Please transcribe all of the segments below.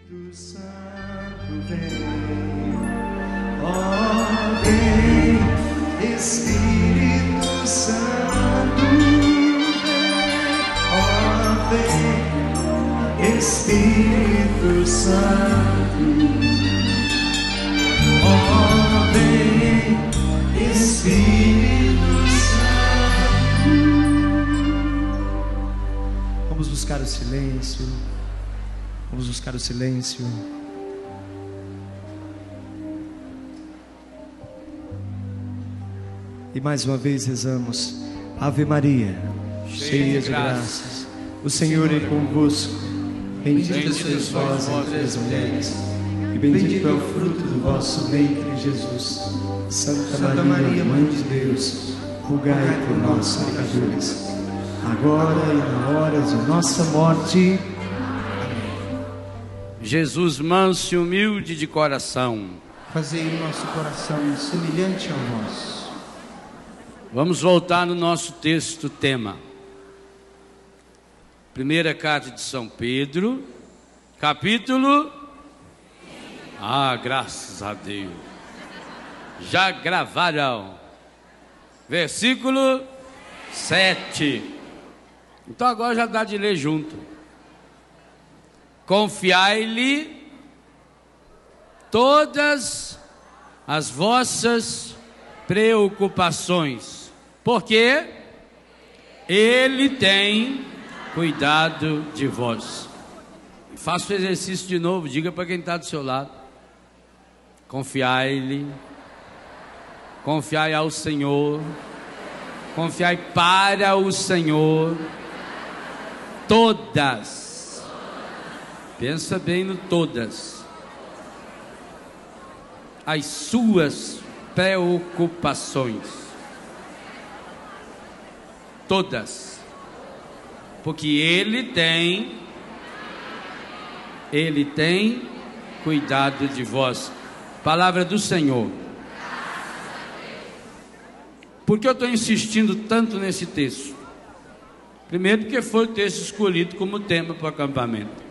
Espírito Santo vem, ó vem, Espírito Santo vem, ó vem, Espírito Santo, ó vem, Espírito Santo. Vamos buscar o silêncio. Vamos buscar o silêncio. E mais uma vez rezamos: Ave Maria, cheia de graças, o Senhor é convosco. Bendita sois vós entre as mulheres, e bendito é o fruto do vosso ventre, Jesus. Santa Maria, Mãe de Deus, rogai por nós, pecadores, agora e na hora de nossa morte. Jesus manso e humilde de coração, fazei o nosso coração semelhante ao vosso. Vamos voltar no nosso texto tema. Primeira carta de São Pedro, capítulo... graças a Deus. Já gravaram. Versículo 7. Então agora já dá de ler junto. Confiai-lhe todas as vossas preocupações, porque Ele tem cuidado de vós. Faça o exercício de novo, diga para quem está do seu lado. Confiai-lhe, confiai ao Senhor, confiai para o Senhor todas. Pensa bem no todas as suas preocupações, todas, porque Ele tem cuidado de vós. Palavra do Senhor. Por que eu estou insistindo tanto nesse texto? Primeiro, porque foi o texto escolhido como tema para o acampamento.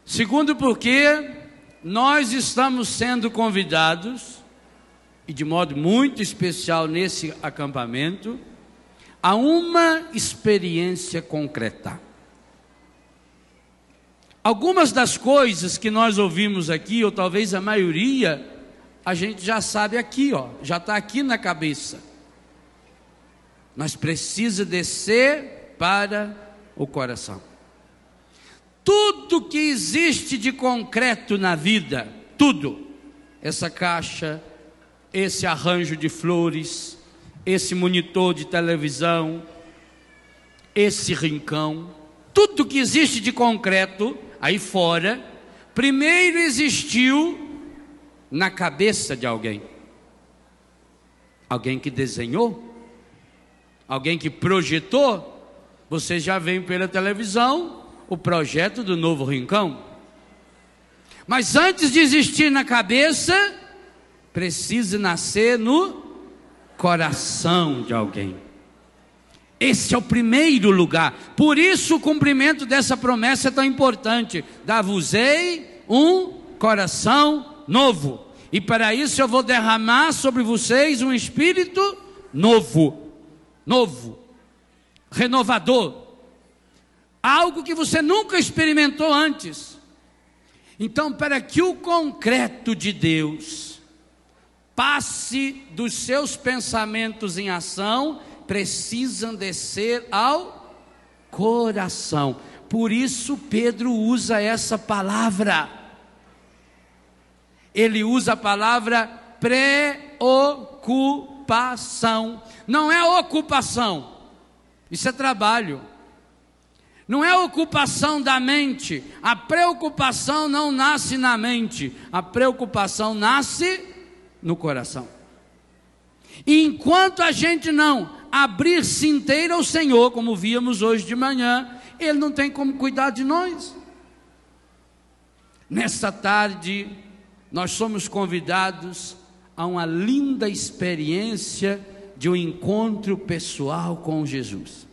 Segundo, porque nós estamos sendo convidados, e de modo muito especial nesse acampamento, a uma experiência concreta. Algumas das coisas que nós ouvimos aqui, ou talvez a maioria, a gente já sabe aqui, já está aqui na cabeça. Mas precisa descer para o coração. Tudo que existe de concreto na vida, tudo, essa caixa, esse arranjo de flores, esse monitor de televisão, esse rincão, tudo que existe de concreto aí fora, primeiro existiu na cabeça de alguém. Alguém que desenhou, alguém que projetou. Você já veio pela televisão o projeto do novo rincão. Mas antes de existir na cabeça, precisa nascer no coração de alguém. Esse é o primeiro lugar. Por isso o cumprimento dessa promessa é tão importante. Dar-vos-ei um coração novo. E para isso eu vou derramar sobre vocês um espírito novo, renovador. Algo que você nunca experimentou antes. Então, para que o concreto de Deus passe dos seus pensamentos em ação, precisam descer ao coração. Por isso Pedro usa essa palavra. Ele usa a palavra preocupação. Não é ocupação, isso é trabalho. Não é ocupação da mente. A preocupação não nasce na mente. A preocupação nasce no coração. E enquanto a gente não abrir-se inteiro ao Senhor, como víamos hoje de manhã, Ele não tem como cuidar de nós. Nesta tarde, nós somos convidados a uma linda experiência de um encontro pessoal com Jesus.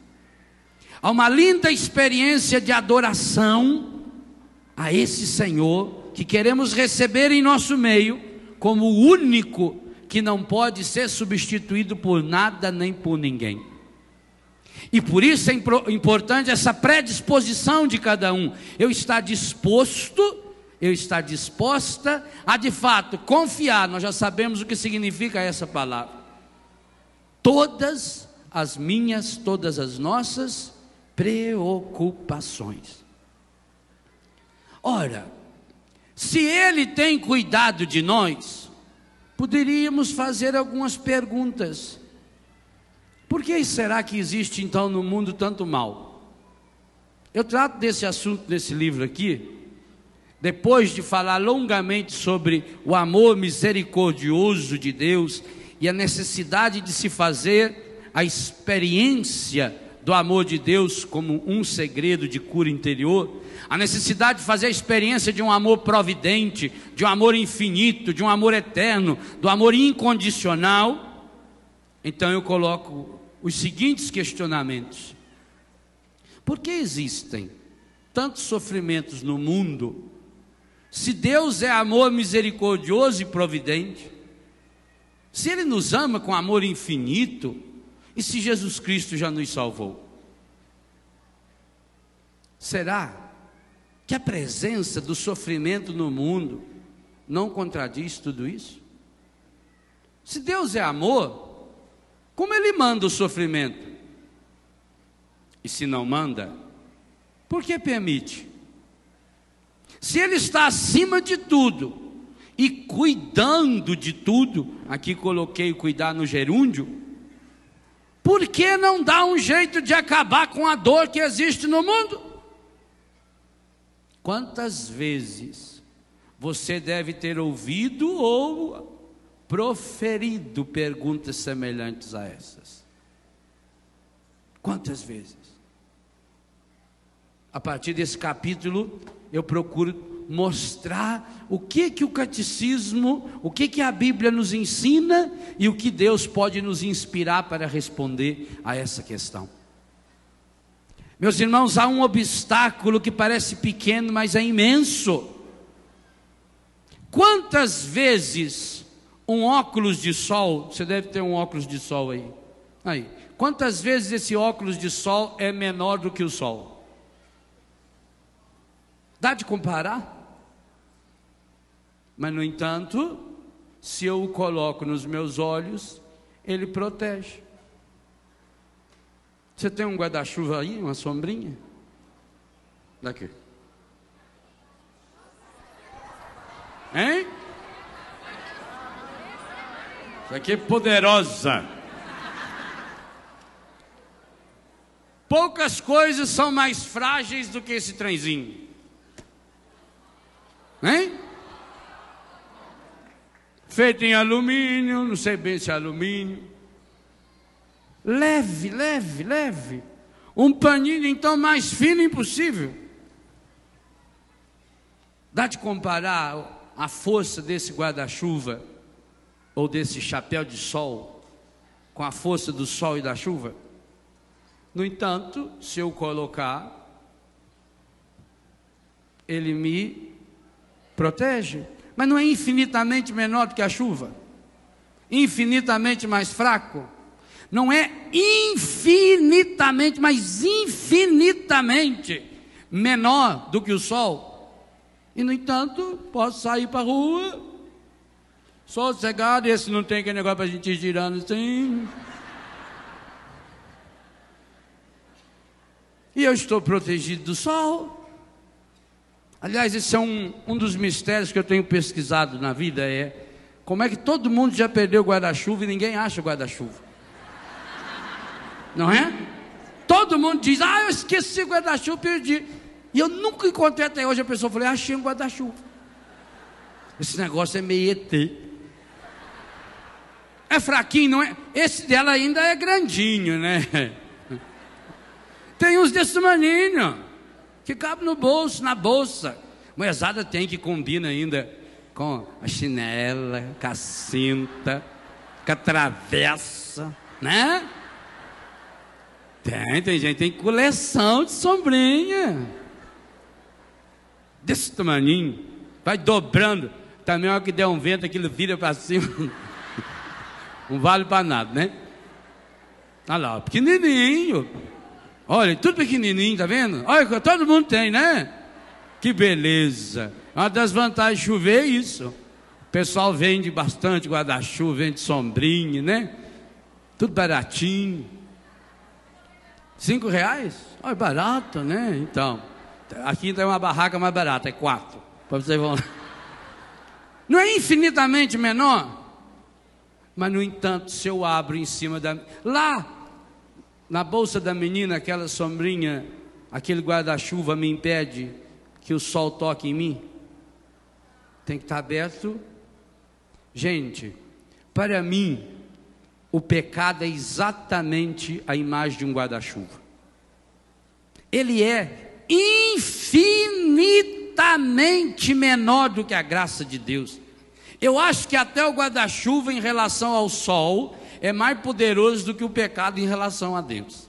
Há uma linda experiência de adoração a esse Senhor que queremos receber em nosso meio como o único que não pode ser substituído por nada nem por ninguém. E por isso é importante essa predisposição de cada um. Eu estar disposto, eu estar disposta a de fato confiar. Nós já sabemos o que significa essa palavra. Todas as nossas preocupações. Ora, se Ele tem cuidado de nós, poderíamos fazer algumas perguntas. Por que será que existe então no mundo tanto mal? Eu trato desse assunto nesse livro aqui, depois de falar longamente sobre o amor misericordioso de Deus e a necessidade de se fazer a experiência do amor de Deus como um segredo de cura interior, a necessidade de fazer a experiência de um amor providente, de um amor infinito, de um amor eterno, do amor incondicional. Então eu coloco os seguintes questionamentos: por que existem tantos sofrimentos no mundo, se Deus é amor misericordioso e providente, se Ele nos ama com amor infinito, e se Jesus Cristo já nos salvou? Será que a presença do sofrimento no mundo não contradiz tudo isso? Se Deus é amor, como Ele manda o sofrimento? E se não manda, por que permite? Se Ele está acima de tudo e cuidando de tudo, aqui coloquei cuidar no gerúndio, por que não dá um jeito de acabar com a dor que existe no mundo? Quantas vezes você deve ter ouvido ou proferido perguntas semelhantes a essas? Quantas vezes? A partir desse capítulo, eu procuro mostrar o que o catecismo, o que a Bíblia nos ensina e o que Deus pode nos inspirar para responder a essa questão. Meus irmãos, há um obstáculo que parece pequeno, mas é imenso. Quantas vezes um óculos de sol, você deve ter um óculos de sol aí, quantas vezes esse óculos de sol é menor do que o sol? Dá de comparar? Mas no entanto, se eu o coloco nos meus olhos, ele protege. Você tem um guarda-chuva aí, uma sombrinha? Daqui. Hein? Isso aqui é poderosa. Poucas coisas são mais frágeis do que esse trenzinho. Hein? Feito em alumínio, não sei bem se é alumínio. Leve, leve, leve. Um paninho então mais fino impossível. Dá de comparar a força desse guarda-chuva ou desse chapéu de sol com a força do sol e da chuva? No entanto, se eu colocar, ele me protege. Mas não é infinitamente menor do que a chuva? Infinitamente mais fraco? Não é infinitamente, mas infinitamente menor do que o sol? E no entanto, posso sair para a rua, sossegado, esse não tem aquele negócio para a gente ir girando assim. E eu estou protegido do sol. Aliás, esse é um dos mistérios que eu tenho pesquisado na vida, é como é que todo mundo já perdeu guarda-chuva e ninguém acha guarda-chuva. Não é? Todo mundo diz, eu esqueci o guarda-chuva, perdi. E eu nunca encontrei até hoje a pessoa, falei, achei um guarda-chuva. Esse negócio é meio ET. É fraquinho, não é? Esse dela ainda é grandinho, né? Tem uns desse maninho que cabe no bolso, na bolsa. Moezada tem que combina ainda com a chinela, com a cinta, com a travessa, né? Tem gente tem coleção de sombrinha. desse tamaninho, vai dobrando. Também, hora que der um vento, aquilo vira para cima. Não vale para nada, né? Olha lá, pequenininho. Olha, tudo pequenininho, tá vendo? Olha, todo mundo tem, né? Que beleza. Uma das vantagens de chover é isso. O pessoal vende bastante guarda-chuva, vende sombrinha, né? Tudo baratinho. R$5? Olha, barato, né? Então, aqui tem uma barraca mais barata, é 4. Para vocês vão. Não é infinitamente menor? Mas, no entanto, se eu abro em cima da... Lá, na bolsa da menina, aquela sombrinha, aquele guarda-chuva me impede que o sol toque em mim? Tem que estar aberto. Gente, para mim, o pecado é exatamente a imagem de um guarda-chuva. Ele é infinitamente menor do que a graça de Deus. Eu acho que até o guarda-chuva em relação ao sol é mais poderoso do que o pecado em relação a Deus.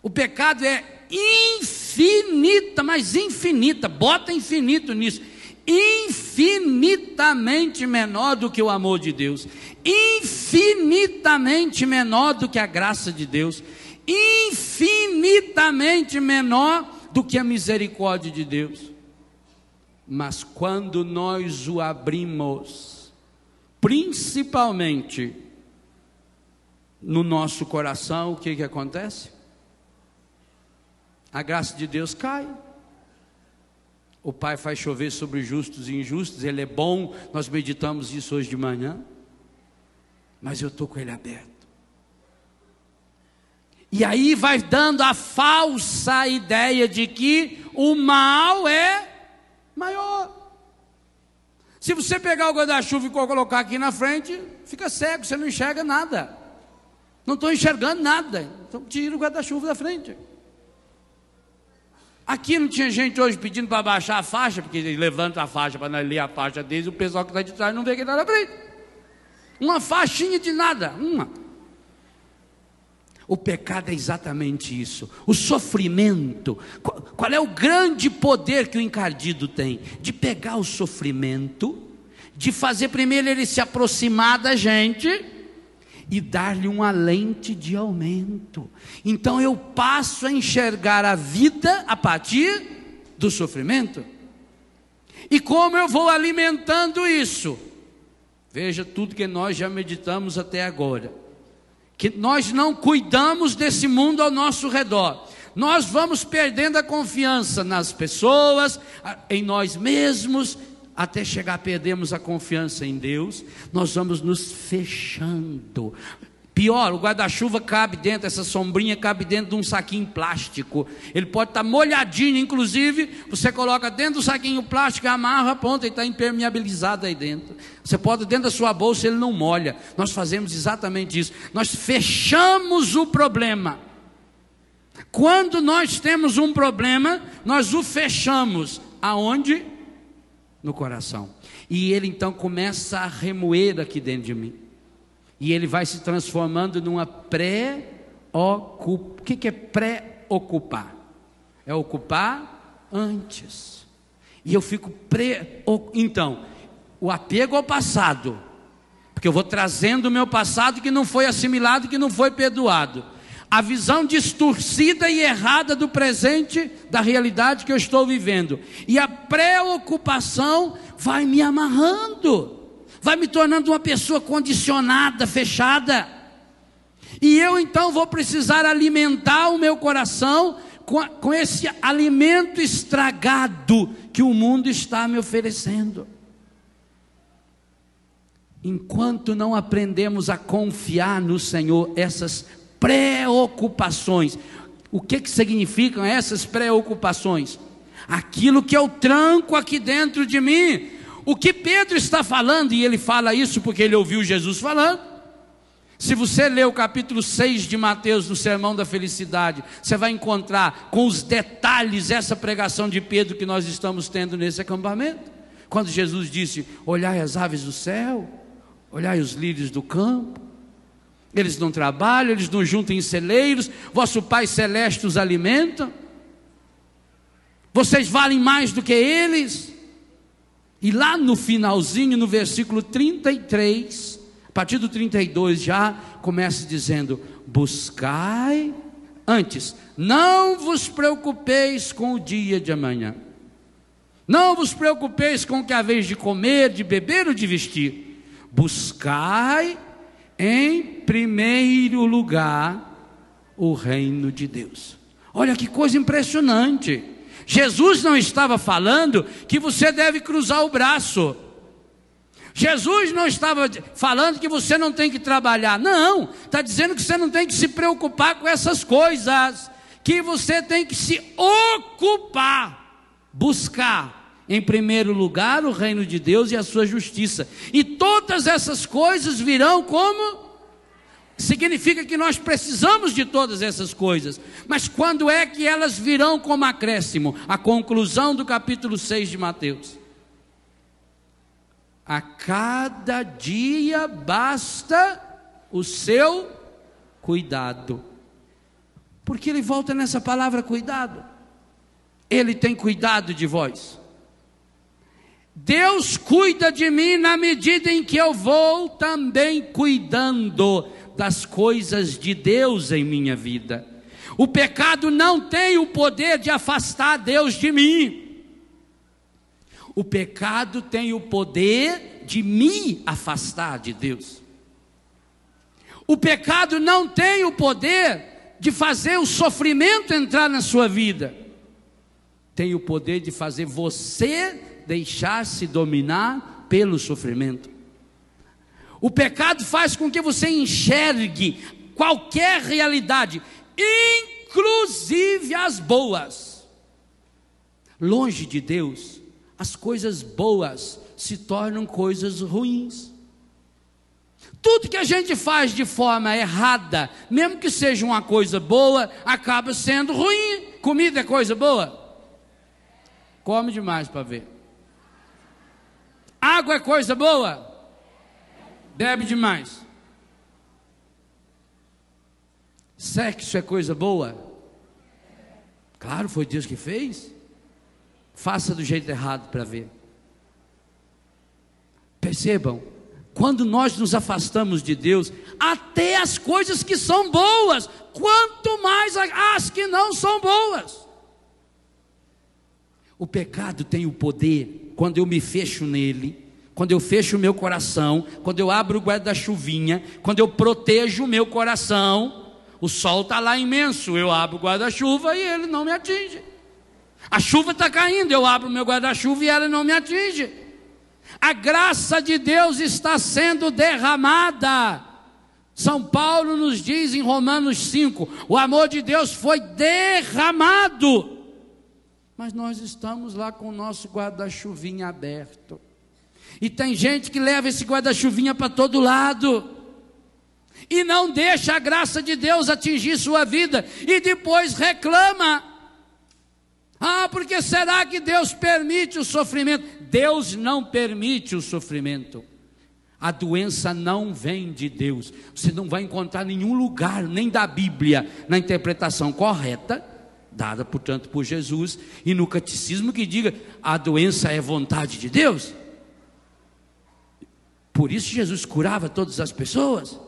O pecado é infinita, mas infinita, bota infinito nisso, infinitamente menor do que o amor de Deus, infinitamente menor do que a graça de Deus, infinitamente menor do que a misericórdia de Deus. Mas quando nós o abrimos, principalmente no nosso coração, o que acontece? A graça de Deus cai. O Pai faz chover sobre justos e injustos, Ele é bom, nós meditamos isso hoje de manhã, mas eu estou com Ele aberto. E aí vai dando a falsa ideia de que o mal é maior. Se você pegar o guarda-chuva e colocar aqui na frente, fica cego, você não enxerga nada. Não estou enxergando nada, então tira o guarda-chuva da frente. Aqui não tinha gente hoje pedindo para baixar a faixa, porque eles levantam a faixa para nós ler a faixa deles, e o pessoal que está de trás não vê quem está na frente. Uma faixinha de nada, uma. O pecado é exatamente isso. O sofrimento. Qual é o grande poder que o encardido tem? De pegar o sofrimento, de fazer primeiro ele se aproximar da gente e dar-lhe uma lente de aumento. Então eu passo a enxergar a vida a partir do sofrimento. E como eu vou alimentando isso? Veja tudo que nós já meditamos até agora. Que nós não cuidamos desse mundo ao nosso redor. Nós vamos perdendo a confiança nas pessoas, em nós mesmos, até chegar a perdermos a confiança em Deus. Nós vamos nos fechando. Pior, o guarda-chuva cabe dentro, essa sombrinha cabe dentro de um saquinho plástico. Ele pode estar molhadinho, inclusive, você coloca dentro do saquinho plástico, amarra, pronto, ele está impermeabilizado aí dentro. Você pode dentro da sua bolsa, ele não molha. Nós fazemos exatamente isso. Nós fechamos o problema. Quando nós temos um problema, nós o fechamos. Aonde? No coração. E ele então começa a remoer aqui dentro de mim. E ele vai se transformando numa pré-ocupação. O que é pré-ocupar? É ocupar antes. E eu fico Então, o apego ao passado, porque eu vou trazendo o meu passado que não foi assimilado, que não foi perdoado. A visão distorcida e errada do presente, da realidade que eu estou vivendo. E a preocupação vai me amarrando, vai me tornando uma pessoa condicionada, fechada. E eu então vou precisar alimentar o meu coração com esse alimento estragado que o mundo está me oferecendo. Enquanto não aprendemos a confiar no Senhor, essas preocupações, o que significam essas preocupações? Aquilo que eu tranco aqui dentro de mim. O que Pedro está falando, e ele fala isso porque ele ouviu Jesus falando. Se você ler o capítulo 6 de Mateus, no Sermão da Felicidade, você vai encontrar com os detalhes essa pregação de Pedro que nós estamos tendo nesse acampamento. Quando Jesus disse: olhai as aves do céu, olhai os lírios do campo, eles não trabalham, eles não juntam em celeiros, vosso Pai Celeste os alimenta. Vocês valem mais do que eles? E lá no finalzinho, no versículo 33, a partir do 32 já começa dizendo: buscai antes, não vos preocupeis com o dia de amanhã, não vos preocupeis com o que haveis de comer, de beber ou de vestir. Buscai em primeiro lugar o reino de Deus. Olha que coisa impressionante. Jesus não estava falando que você deve cruzar o braço. Jesus não estava falando que você não tem que trabalhar. Não, está dizendo que você não tem que se preocupar com essas coisas, que você tem que se ocupar, buscar em primeiro lugar o reino de Deus e a sua justiça, e todas essas coisas virão como... Significa que nós precisamos de todas essas coisas, mas quando é que elas virão como acréscimo? A conclusão do capítulo 6 de Mateus: a cada dia basta o seu cuidado. Porque ele volta nessa palavra cuidado. Ele tem cuidado de vós. Deus cuida de mim na medida em que eu vou também cuidando das coisas de Deus em minha vida. O pecado não tem o poder de afastar Deus de mim. O pecado tem o poder de me afastar de Deus. O pecado não tem o poder de fazer o sofrimento entrar na sua vida. Tem o poder de fazer você deixar-se dominar pelo sofrimento. O pecado faz com que você enxergue qualquer realidade, inclusive as boas. Longe de Deus, as coisas boas se tornam coisas ruins. Tudo que a gente faz de forma errada, mesmo que seja uma coisa boa, acaba sendo ruim. Comida é coisa boa? Come demais para ver. Água é coisa boa? Bebe demais. Sexo é coisa boa? Claro, foi Deus que fez. Faça do jeito errado para ver. Percebam, quando nós nos afastamos de Deus, até as coisas que são boas, quanto mais as que não são boas. O pecado tem o poder, quando eu me fecho nele, quando eu fecho o meu coração, quando eu abro o guarda-chuvinha, quando eu protejo o meu coração, o sol está lá imenso, eu abro o guarda-chuva e ele não me atinge. A chuva está caindo, eu abro o meu guarda-chuva e ela não me atinge. A graça de Deus está sendo derramada. São Paulo nos diz em Romanos 5, o amor de Deus foi derramado. Mas nós estamos lá com o nosso guarda-chuvinha aberto. E tem gente que leva esse guarda-chuvinha para todo lado e não deixa a graça de Deus atingir sua vida, e depois reclama: ah, porque será que Deus permite o sofrimento? Deus não permite o sofrimento. A doença não vem de Deus. Você não vai encontrar nenhum lugar, nem da Bíblia, na interpretação correta, dada portanto por Jesus, e no catecismo, que diga: a doença é vontade de Deus. Por isso Jesus curava todas as pessoas.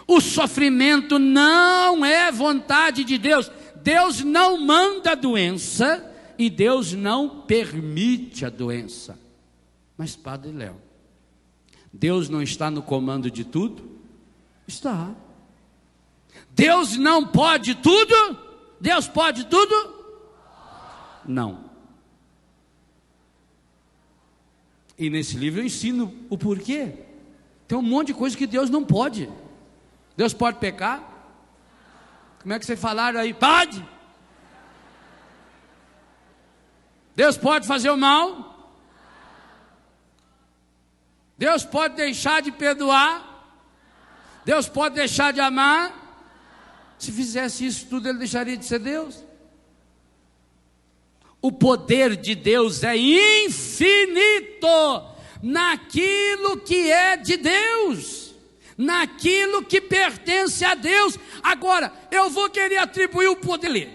O sofrimento não é vontade de Deus. Deus não manda a doença e Deus não permite a doença. Mas Padre Léo, Deus não está no comando de tudo? Está. Deus não pode tudo? Deus pode tudo? Não. E nesse livro eu ensino o porquê. Tem um monte de coisa que Deus não pode. Deus pode pecar? Como é que vocês falaram aí? Pode? Deus pode fazer o mal? Deus pode deixar de perdoar? Deus pode deixar de amar? Se fizesse isso tudo, ele deixaria de ser Deus? O poder de Deus é infinito naquilo que é de Deus, naquilo que pertence a Deus. Agora, eu vou querer atribuir o poder.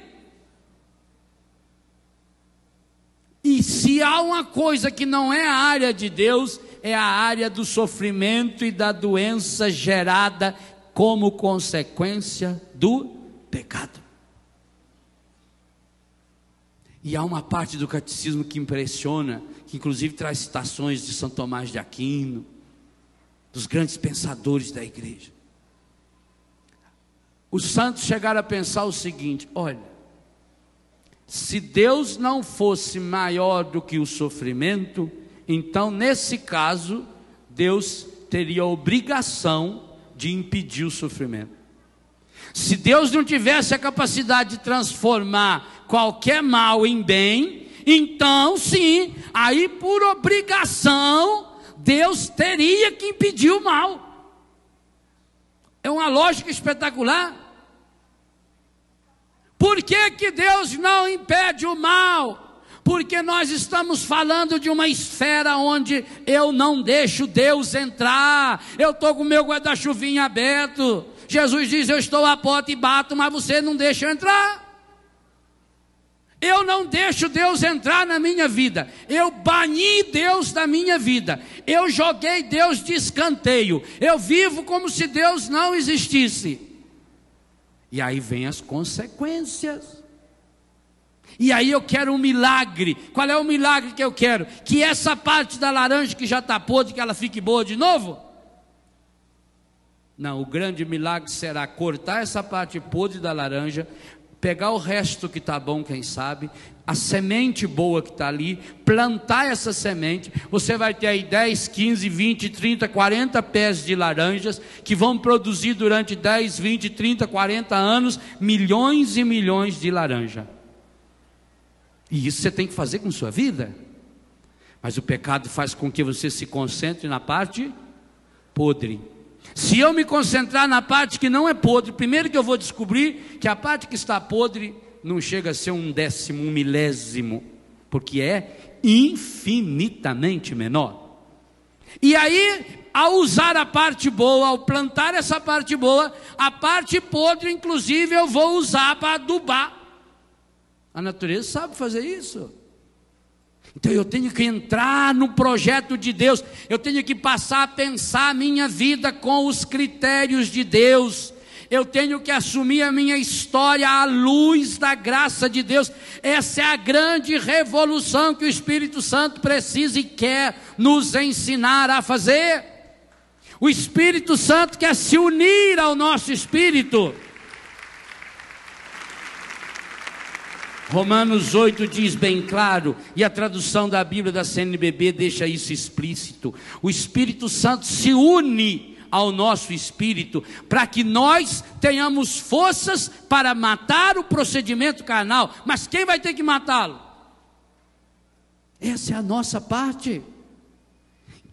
E se há uma coisa que não é a área de Deus, é a área do sofrimento e da doença gerada como consequência do pecado. E há uma parte do catecismo que impressiona, que inclusive traz citações de São Tomás de Aquino, dos grandes pensadores da igreja. Os santos chegaram a pensar o seguinte: olha, se Deus não fosse maior do que o sofrimento, então nesse caso Deus teria a obrigação de impedir o sofrimento. Se Deus não tivesse a capacidade de transformar qualquer mal em bem, então sim, aí por obrigação Deus teria que impedir o mal. É uma lógica espetacular. Por que que Deus não impede o mal? Porque nós estamos falando de uma esfera onde eu não deixo Deus entrar. Eu estou com o meu guarda-chuvinha aberto. Jesus diz: eu estou à porta e bato, mas você não deixa eu entrar. Eu não deixo Deus entrar na minha vida. Eu bani Deus da minha vida. Eu joguei Deus de escanteio. Eu vivo como se Deus não existisse. E aí vem as consequências. E aí eu quero um milagre. Qual é o milagre que eu quero? Que essa parte da laranja que já está podre, que ela fique boa de novo? Não, o grande milagre será cortar essa parte podre da laranja, pegar o resto que está bom, quem sabe, a semente boa que está ali, plantar essa semente. Você vai ter aí 10, 15, 20, 30, 40 pés de laranjas, que vão produzir durante 10, 20, 30, 40 anos, milhões e milhões de laranja. E isso você tem que fazer com sua vida. Mas o pecado faz com que você se concentre na parte podre. Se eu me concentrar na parte que não é podre, primeiro que eu vou descobrir que a parte que está podre não chega a ser 1/10, 1/1000, porque é infinitamente menor. E aí, ao usar a parte boa, ao plantar essa parte boa, a parte podre, inclusive, eu vou usar para adubar. A natureza sabe fazer isso. Então eu tenho que entrar no projeto de Deus, eu tenho que passar a pensar a minha vida com os critérios de Deus, eu tenho que assumir a minha história à luz da graça de Deus. Essa é a grande revolução que o Espírito Santo precisa e quer nos ensinar a fazer. O Espírito Santo quer se unir ao nosso espírito. Romanos 8 diz bem claro, e a tradução da Bíblia da CNBB deixa isso explícito: o Espírito Santo se une ao nosso espírito, para que nós tenhamos forças para matar o procedimento carnal. Mas quem vai ter que matá-lo? Essa é a nossa parte.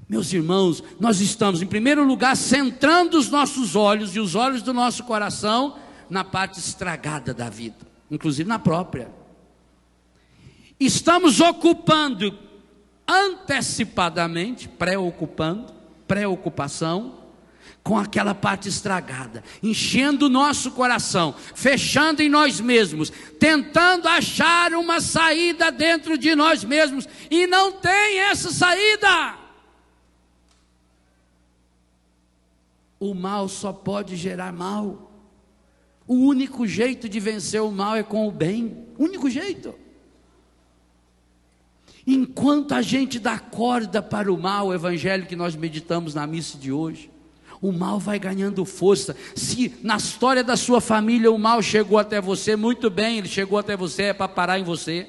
Meus irmãos, nós estamos em primeiro lugar centrando os nossos olhos e os olhos do nosso coração na parte estragada da vida, inclusive na própria. Estamos ocupando antecipadamente, preocupação com aquela parte estragada, enchendo o nosso coração, fechando em nós mesmos, tentando achar uma saída dentro de nós mesmos, e não tem essa saída. O mal só pode gerar mal. O único jeito de vencer o mal é com o bem, o único jeito. Enquanto a gente dá corda para o mal, o evangelho que nós meditamos na missa de hoje, o mal vai ganhando força. Se na história da sua família o mal chegou até você, muito bem, ele chegou até você, é para parar em você.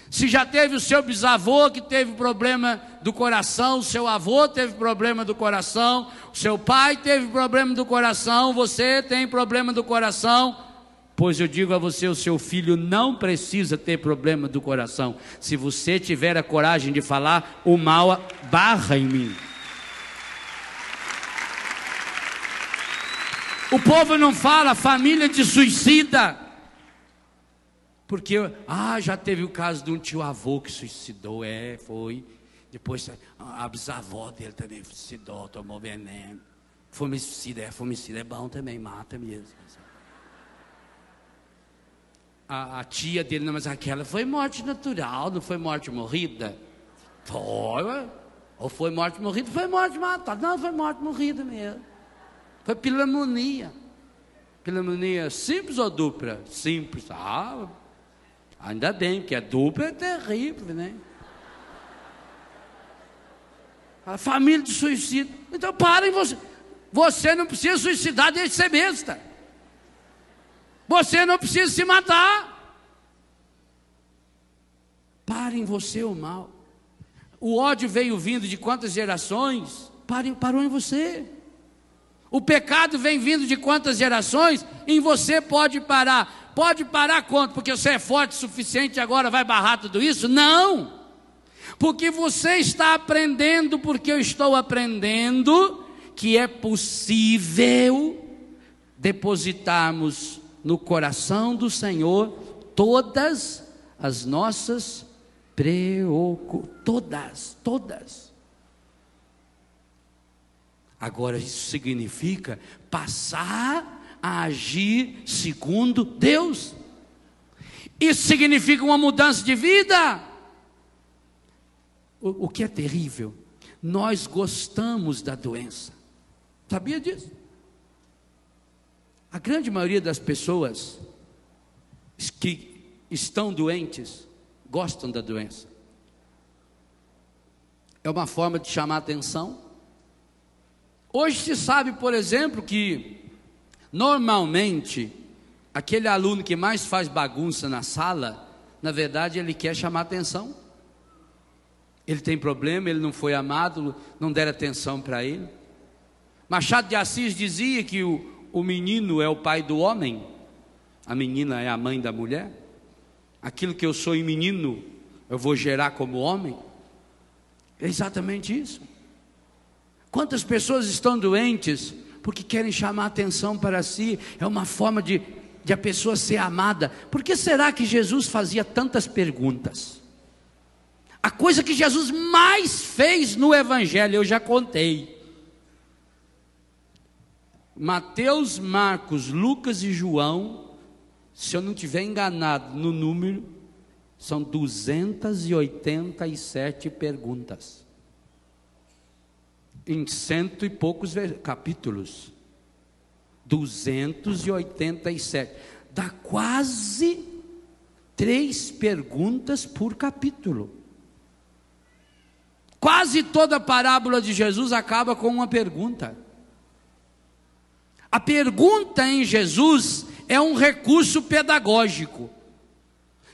Se já teve o seu bisavô que teve problema do coração, o seu avô teve problema do coração, o seu pai teve problema do coração, você tem problema do coração, pois eu digo a você, o seu filho não precisa ter problema do coração. Se você tiver a coragem de falar, o mal barra em mim. O povo não fala família de suicida, porque já teve o caso de um tio-avô que suicidou, foi. Depois a bisavó dele também suicidou, tomou veneno. Fomicida é bom também, mata mesmo. a tia dele: não, mas aquela foi morte natural, não foi morte morrida. Foi, ou foi morte morrida, foi morte matada. Não, foi morte morrida mesmo. Foi pneumonia. Pneumonia simples ou dupla? Simples. Ah, ainda bem, porque a dupla é terrível, né? A família de suicídio. Então parem, você não precisa suicidar, deixe de ser besta. Você não precisa se matar. Parem você o mal. O ódio veio vindo de quantas gerações? Parou em você. O pecado vem vindo de quantas gerações? Em você pode parar. Pode parar quanto? Porque você é forte o suficiente e agora vai barrar tudo isso? Não. Porque você está aprendendo, porque eu estou aprendendo que é possível depositarmos no coração do Senhor todas as nossas preocupações. Todas. Agora, isso significa passar a agir segundo Deus. Isso significa uma mudança de vida. O que é terrível, nós gostamos da doença. Sabia disso? A grande maioria das pessoas que estão doentes gostam da doença. É uma forma de chamar a atenção. Hoje se sabe, por exemplo, que normalmente aquele aluno que mais faz bagunça na sala, na verdade ele quer chamar atenção. Ele tem problema, ele não foi amado, não deram atenção para ele. Machado de Assis dizia que o menino é o pai do homem, a menina é a mãe da mulher. Aquilo que eu sou em menino, eu vou gerar como homem. É exatamente isso. Quantas pessoas estão doentes porque querem chamar atenção para si? É uma forma de a pessoa ser amada. Por que será que Jesus fazia tantas perguntas? A coisa que Jesus mais fez no Evangelho, eu já contei. Mateus, Marcos, Lucas e João, se eu não estiver enganado no número, são 287 perguntas. Em 100 e poucos capítulos. 287. Dá quase 3 perguntas por capítulo. Quase toda a parábola de Jesus acaba com uma pergunta. A pergunta em Jesus é um recurso pedagógico.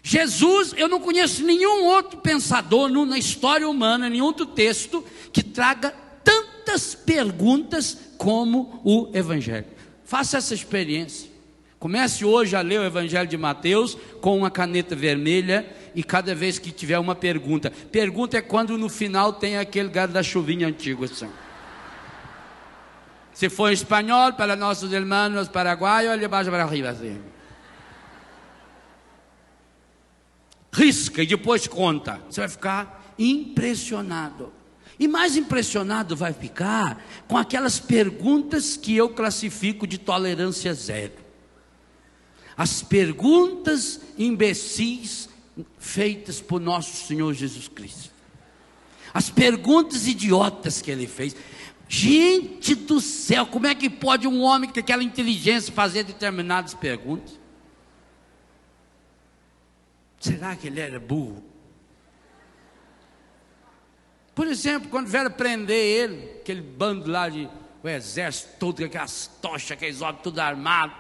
Jesus, eu não conheço nenhum outro pensador na história humana, nenhum outro texto que traga tantas perguntas como o Evangelho. Faça essa experiência. Comece hoje a ler o Evangelho de Mateus com uma caneta vermelha e cada vez que tiver uma pergunta. Pergunta é quando no final tem aquele guarda-chuvinha antigo assim. Se for espanhol, para nossos irmãos paraguaios, ele baixa para arriba assim. Risca e depois conta. Você vai ficar impressionado. E mais impressionado vai ficar com aquelas perguntas que eu classifico de tolerância zero. As perguntas imbecis feitas por nosso Senhor Jesus Cristo. As perguntas idiotas que ele fez. Gente do céu, como é que pode um homem com aquela inteligência fazer determinadas perguntas? Será que ele era burro? Por exemplo, quando vieram prender ele, aquele bando lá de o exército todo, com aquelas tochas, aqueles homens tudo armados,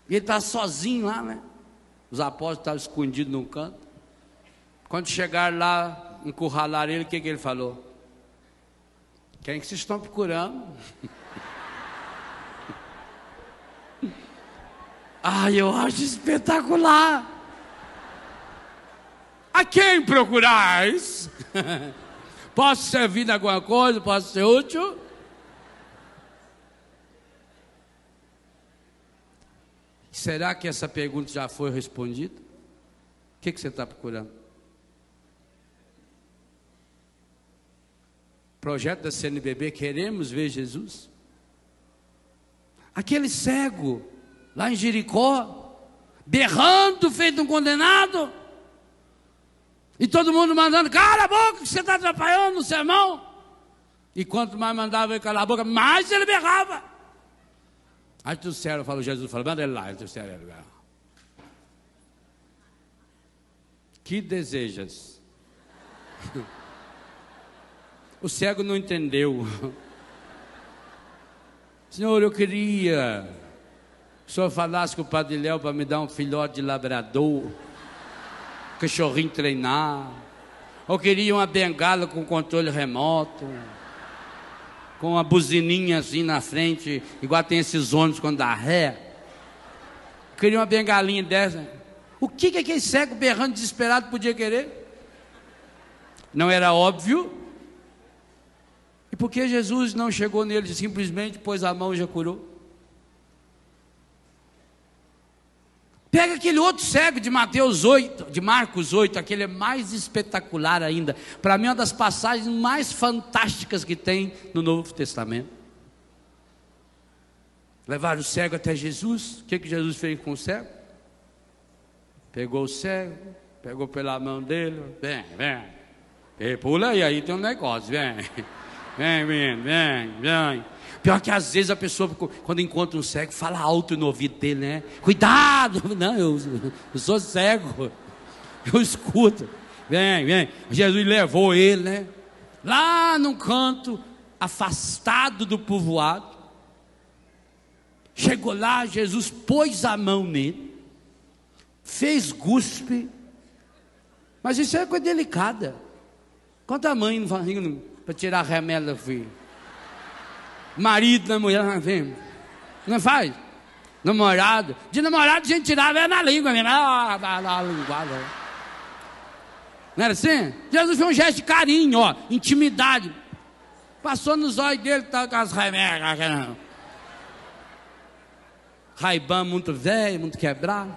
e ele estava sozinho lá, né? Os apóstolos estavam escondidos num canto. Quando chegaram lá, encurralaram ele, o que ele falou? Quem que vocês estão procurando? Eu acho espetacular. A quem procurais? Posso servir de alguma coisa? Posso ser útil? Será que essa pergunta já foi respondida? O que você está procurando? Projeto da CNBB, queremos ver Jesus? Aquele cego lá em Jericó, berrando, feito um condenado, e todo mundo mandando: cala a boca, que você está atrapalhando o sermão. E quanto mais mandava ele calar a boca, mais ele berrava. Aí trouxeram, falou Jesus, falou: manda ele lá. Aí trouxeram ele lá. Que desejas? O cego não entendeu. Senhor, eu queria que o senhor falasse com o Padre Léo para me dar um filhote de labrador, cachorrinho treinar. Eu queria uma bengala com controle remoto, com uma buzininha assim na frente, igual tem esses ônibus quando dá ré. Eu queria uma bengalinha dessa. O que aquele cego berrando desesperado podia querer? Não era óbvio? E por que Jesus não chegou nele e simplesmente pôs a mão e já curou? Pega aquele outro cego de Mateus 8, de Marcos 8, aquele é mais espetacular ainda. Para mim é uma das passagens mais fantásticas que tem no Novo Testamento. Levaram o cego até Jesus. O que Jesus fez com o cego? Pegou o cego, pegou pela mão dele. Vem. E pula aí tem um negócio, vem. Vem. Pior que às vezes a pessoa, quando encontra um cego, fala alto no ouvido dele, né? Cuidado! Não, eu sou cego. Eu escuto. Vem. Jesus levou ele, né? Lá num canto, afastado do povoado. Chegou lá, Jesus pôs a mão nele, fez guspe. Mas isso é coisa delicada. Quanta mãe não faz para tirar a remela do filho? Marido da mulher, vem. Não faz? Namorado. De namorado a gente tirava na língua mesmo. Na linguada. Não era assim? Jesus fez um gesto de carinho, ó, intimidade. Passou nos olhos dele, tá com as remédios. Ray-Ban muito velho, muito quebrado.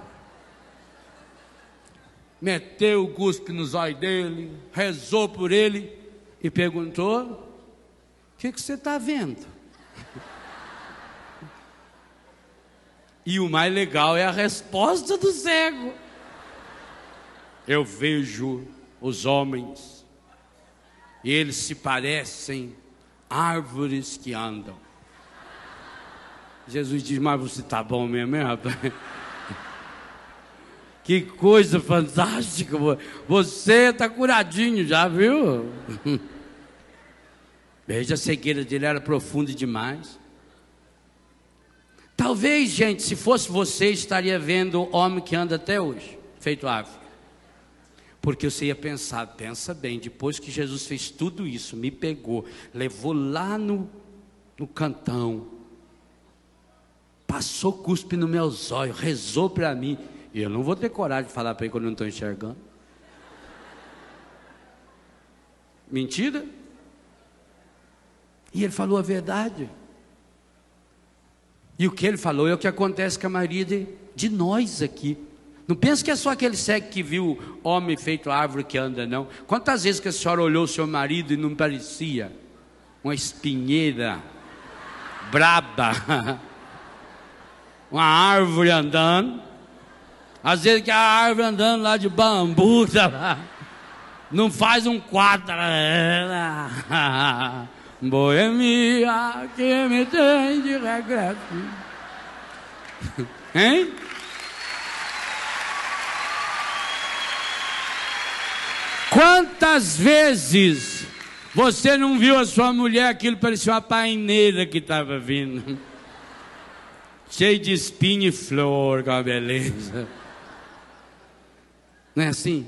Meteu o cuspe nos olhos dele, rezou por ele e perguntou: o que você está vendo? E o mais legal é a resposta do cego: eu vejo os homens e eles se parecem árvores que andam. Jesus diz: mas você está bom mesmo, hein, rapaz? Que coisa fantástica, você está curadinho já, viu? Veja, a cegueira dele era profunda demais. Talvez, gente, se fosse você, estaria vendo o homem que anda até hoje, feito árvore. Porque você ia pensar: pensa bem, depois que Jesus fez tudo isso, me pegou, levou lá no cantão, passou cuspe nos meus olhos, rezou para mim, e eu não vou ter coragem de falar para ele quando eu não estou enxergando. Mentira? E ele falou a verdade. E o que ele falou é o que acontece com a maioria de nós aqui. Não pensa que é só aquele cego que viu homem feito árvore que anda, não. Quantas vezes que a senhora olhou o seu marido e não parecia uma espinheira braba, uma árvore andando? Às vezes que a árvore andando lá de bambu, não faz um quadro. Boemia que me tem de regresso. Hein? Quantas vezes você não viu a sua mulher, aquilo parecia uma paineira que estava vindo, cheio de espinho e flor, com a beleza. Não é assim?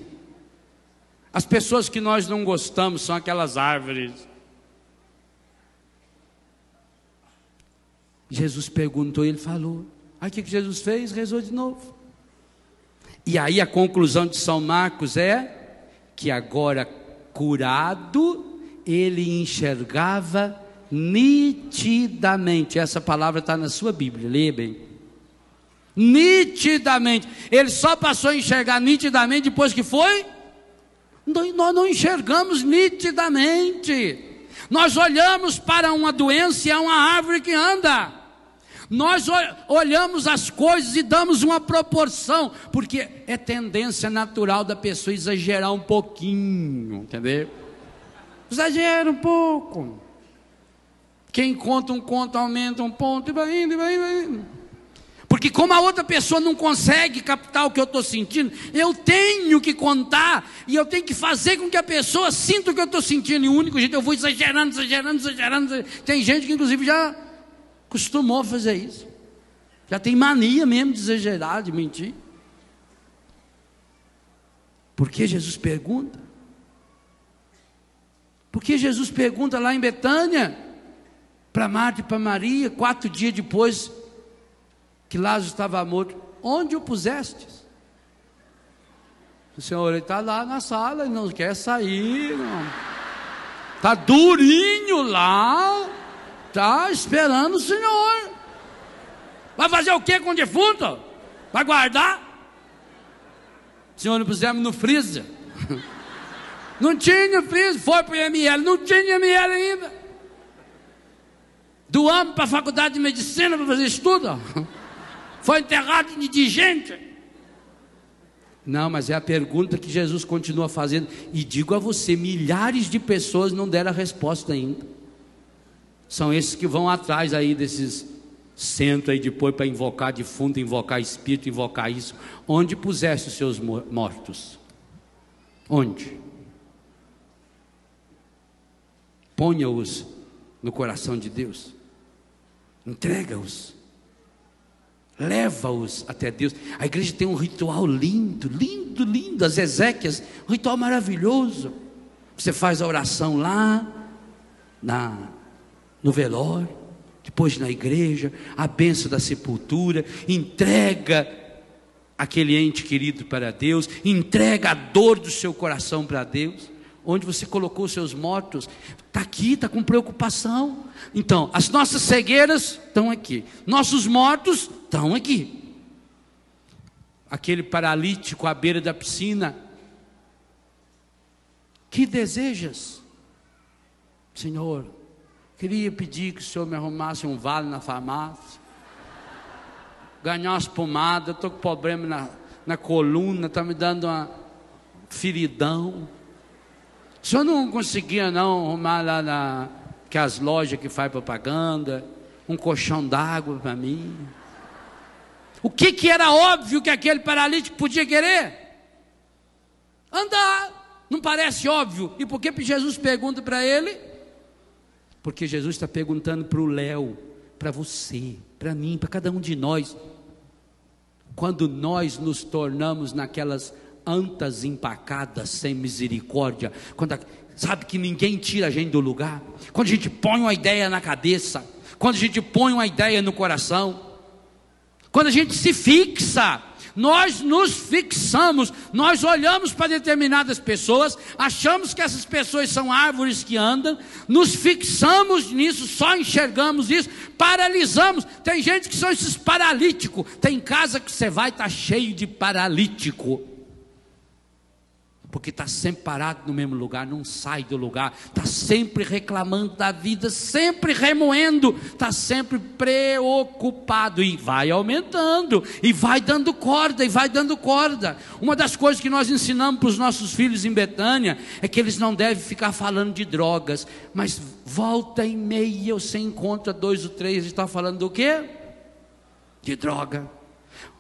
As pessoas que nós não gostamos são aquelas árvores. Jesus perguntou, ele falou. Aí o que Jesus fez? Rezou de novo. E aí a conclusão de São Marcos é que agora curado, ele enxergava nitidamente. Essa palavra está na sua Bíblia, leia bem. Nitidamente. Ele só passou a enxergar nitidamente depois que foi? Nós não enxergamos nitidamente. Nós olhamos para uma doença e é uma árvore que anda. Nós olhamos as coisas e damos uma proporção, porque é tendência natural da pessoa exagerar um pouquinho, entendeu? Exagera um pouco. Quem conta um conto aumenta um ponto e vai indo, vai indo, vai indo. Porque como a outra pessoa não consegue captar o que eu estou sentindo, eu tenho que contar e eu tenho que fazer com que a pessoa sinta o que eu estou sentindo. E o único jeito eu vou exagerando. Tem gente que inclusive já costumou fazer isso. Já tem mania mesmo de exagerar, de mentir. Por que Jesus pergunta? Por que Jesus pergunta lá em Betânia, para Marta e para Maria, 4 dias depois que Lázaro estava morto: onde o pusestes? O Senhor, ele está lá na sala, ele não quer sair, está durinho lá, está esperando o Senhor. Vai fazer o que com o defunto? Vai guardar? Senhor, não pusemos no freezer. Não tinha freezer, foi para o IML, não tinha IML ainda. Doamos para a faculdade de medicina para fazer estudo. Foi enterrado de indigente. Não, mas é a pergunta que Jesus continua fazendo. E digo a você, milhares de pessoas não deram a resposta ainda. São esses que vão atrás aí desses centros aí depois para invocar defunto, invocar espírito, invocar isso. Onde puseste os seus mortos? Onde? Ponha-os no coração de Deus. Entrega-os. Leva-os até Deus. A igreja tem um ritual lindo, lindo, lindo. As Ezequias, um ritual maravilhoso. Você faz a oração lá no velório, depois na igreja, a bênção da sepultura, entrega aquele ente querido para Deus, entrega a dor do seu coração para Deus. Onde você colocou os seus mortos? Está aqui, está com preocupação. Então, as nossas cegueiras estão aqui, nossos mortos estão aqui. Aquele paralítico à beira da piscina: que desejas? Senhor, queria pedir que o Senhor me arrumasse um vale na farmácia, ganhar umas pomadas. Eu estou com problema na coluna, está me dando uma feridão. O senhor não conseguia não arrumar lá que as lojas que faz propaganda, um colchão d'água para mim? O que era óbvio que aquele paralítico podia querer? Andar. Não parece óbvio? E por que Jesus pergunta para ele? Porque Jesus está perguntando para o Léo, para você, para mim, para cada um de nós. Quando nós nos tornamos naquelas antas empacadas, sem misericórdia, sabe que ninguém tira a gente do lugar, quando a gente põe uma ideia na cabeça, quando a gente põe uma ideia no coração, quando a gente se fixa, nós nos fixamos, nós olhamos para determinadas pessoas, achamos que essas pessoas são árvores que andam, nos fixamos nisso, só enxergamos isso, paralisamos. Tem gente que são esses paralíticos. Tem casa que você vai, está cheio de paralítico, porque está sempre parado no mesmo lugar, não sai do lugar, está sempre reclamando da vida, sempre remoendo, está sempre preocupado, e vai aumentando, e vai dando corda, e vai dando corda. Uma das coisas que nós ensinamos para os nossos filhos em Betânia, é que eles não devem ficar falando de drogas, mas volta e meia você encontra 2 ou 3, está falando do quê? De droga.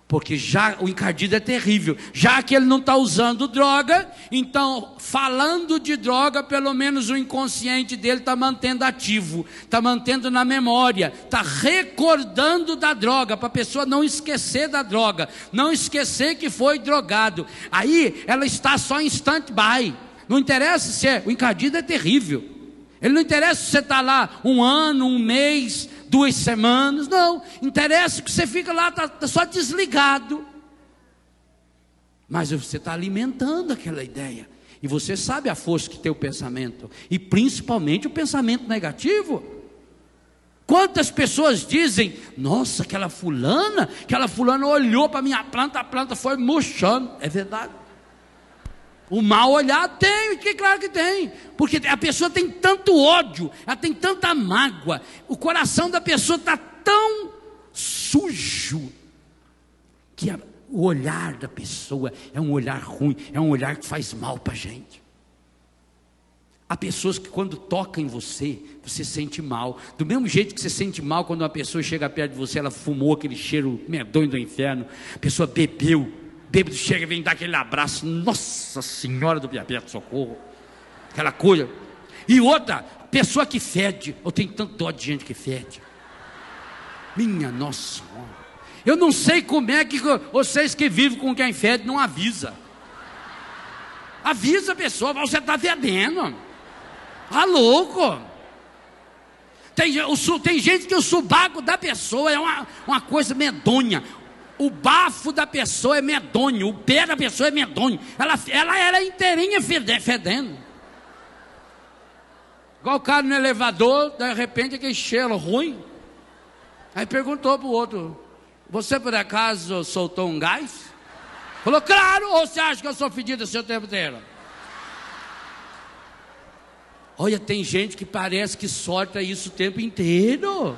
Porque já o encardido é terrível, já que ele não está usando droga, então falando de droga, pelo menos o inconsciente dele está mantendo ativo, está mantendo na memória, está recordando da droga, para a pessoa não esquecer da droga, não esquecer que foi drogado. Aí ela está só em stand-by, não interessa se o encardido é terrível, ele não interessa se você está lá 1 ano, 1 mês, 2 semanas, não, interessa que você fica lá, está só desligado, mas você está alimentando aquela ideia, e você sabe a força que tem o pensamento, e principalmente o pensamento negativo. Quantas pessoas dizem: nossa, aquela fulana olhou para a minha planta, a planta foi murchando. É verdade. O mal olhar tem, que claro que tem, porque a pessoa tem tanto ódio, ela tem tanta mágoa, o coração da pessoa está tão sujo, que o olhar da pessoa é um olhar ruim, é um olhar que faz mal para a gente. Há pessoas que quando tocam em você, você sente mal. Do mesmo jeito que você sente mal quando uma pessoa chega perto de você, ela fumou aquele cheiro medonho do inferno, a pessoa bebeu, bêbado chega e vem dar aquele abraço, Nossa Senhora do Diabetes, socorro, aquela coisa. E outra, pessoa que fede, eu tenho tanto dó de gente que fede. Minha Nossa Senhora, eu não sei como é que vocês que vivem com quem fede não avisa. Avisa a pessoa, você está fedendo. Tá louco? Tem gente que o subaco da pessoa é uma coisa medonha. O bafo da pessoa é medonho. O pé da pessoa é medonho. Ela era inteirinha fedendo. Igual o cara no elevador, de repente aquele cheiro ruim. Aí perguntou pro outro: você por acaso soltou um gás? Falou: claro, ou você acha que eu sou fedido o seu tempo inteiro? Olha, tem gente que parece que solta isso o tempo inteiro.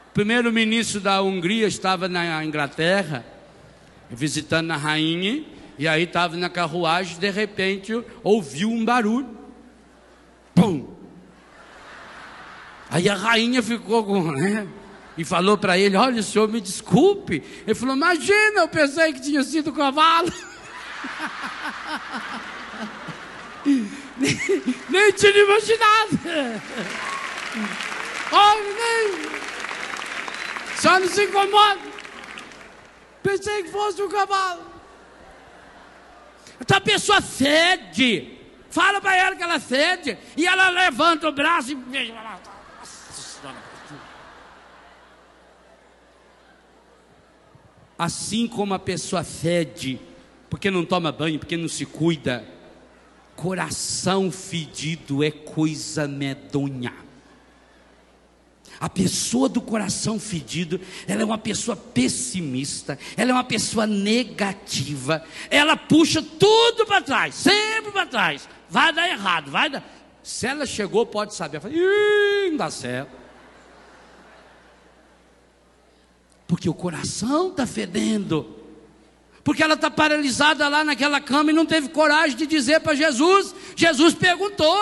O primeiro-ministro da Hungria estava na Inglaterra, visitando a rainha, e aí estava na carruagem, de repente ouviu um barulho. Pum! Aí a rainha ficou com, e falou para ele: olha, senhor, me desculpe. Ele falou: imagina, eu pensei que tinha sido o cavalo. nem tinha imaginado. Olha, nem. Só não se incomoda. Pensei que fosse um cavalo. Então a pessoa fede. Fala para ela que ela fede. E ela levanta o braço e veja. Assim como a pessoa fede, porque não toma banho, porque não se cuida, coração fedido é coisa medonha. A pessoa do coração fedido, ela é uma pessoa pessimista, ela é uma pessoa negativa, ela puxa tudo para trás, sempre para trás, vai dar errado, vai dar. Se ela chegou, pode saber, fala: não dá certo. Porque o coração está fedendo, porque ela está paralisada lá naquela cama e não teve coragem de dizer para Jesus. Jesus perguntou: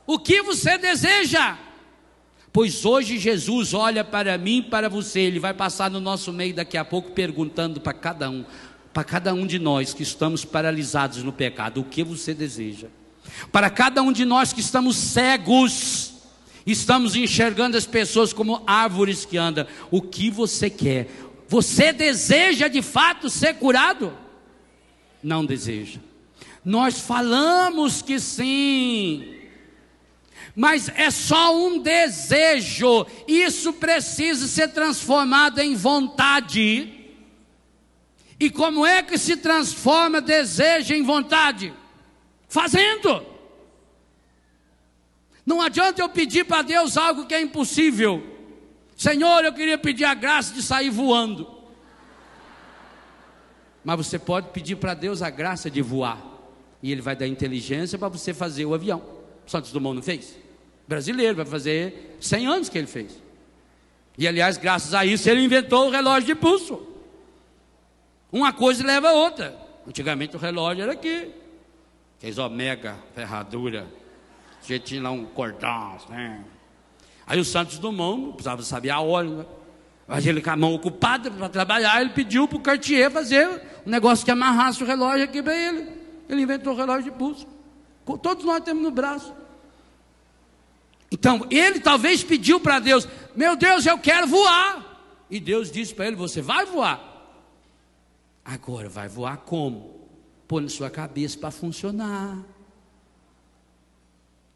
o que você deseja? Pois hoje Jesus olha para mim e para você. Ele vai passar no nosso meio daqui a pouco perguntando para cada um de nós que estamos paralisados no pecado: o que você deseja? Para cada um de nós que estamos cegos, estamos enxergando as pessoas como árvores que andam, o que você quer? Você deseja de fato ser curado? Não deseja. Nós falamos que sim, mas é só um desejo. Isso precisa ser transformado em vontade. E como é que se transforma desejo em vontade? Fazendo. Não adianta eu pedir para Deus algo que é impossível. Senhor, eu queria pedir a graça de sair voando. Mas você pode pedir para Deus a graça de voar, e Ele vai dar inteligência para você fazer o avião. Santos Dumont não fez? Brasileiro, vai fazer 100 anos que ele fez. E aliás, graças a isso, ele inventou o relógio de pulso. Uma coisa leva a outra. Antigamente o relógio era aqui, fez omega, ferradura, tinha lá um cordão, né? Aí o Santos Dumont precisava saber a hora, né? Mas ele com a mão ocupada para trabalhar, ele pediu para o Cartier fazer um negócio que amarrasse o relógio aqui para ele. Ele inventou o relógio de pulso. Todos nós temos no braço. Então ele talvez pediu para Deus: meu Deus, eu quero voar. E Deus disse para ele: você vai voar. Agora vai voar como? Pôr na sua cabeça para funcionar,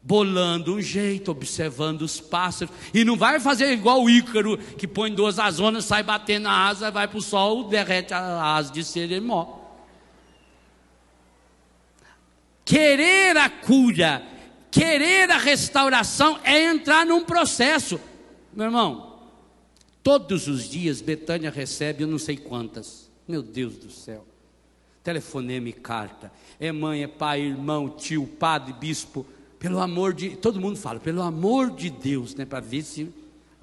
bolando um jeito, observando os pássaros. E não vai fazer igual o Ícaro, que põe 2 azonas, sai batendo a asa, vai para o sol, derrete a asa de ser, ele morre. Querer a cura, querer a restauração é entrar num processo. Meu irmão, todos os dias Betânia recebe eu não sei quantas, meu Deus do céu, telefonema e carta. É mãe, é pai, irmão, tio, padre, bispo. Pelo amor de... todo mundo fala, pelo amor de Deus, né? Para ver se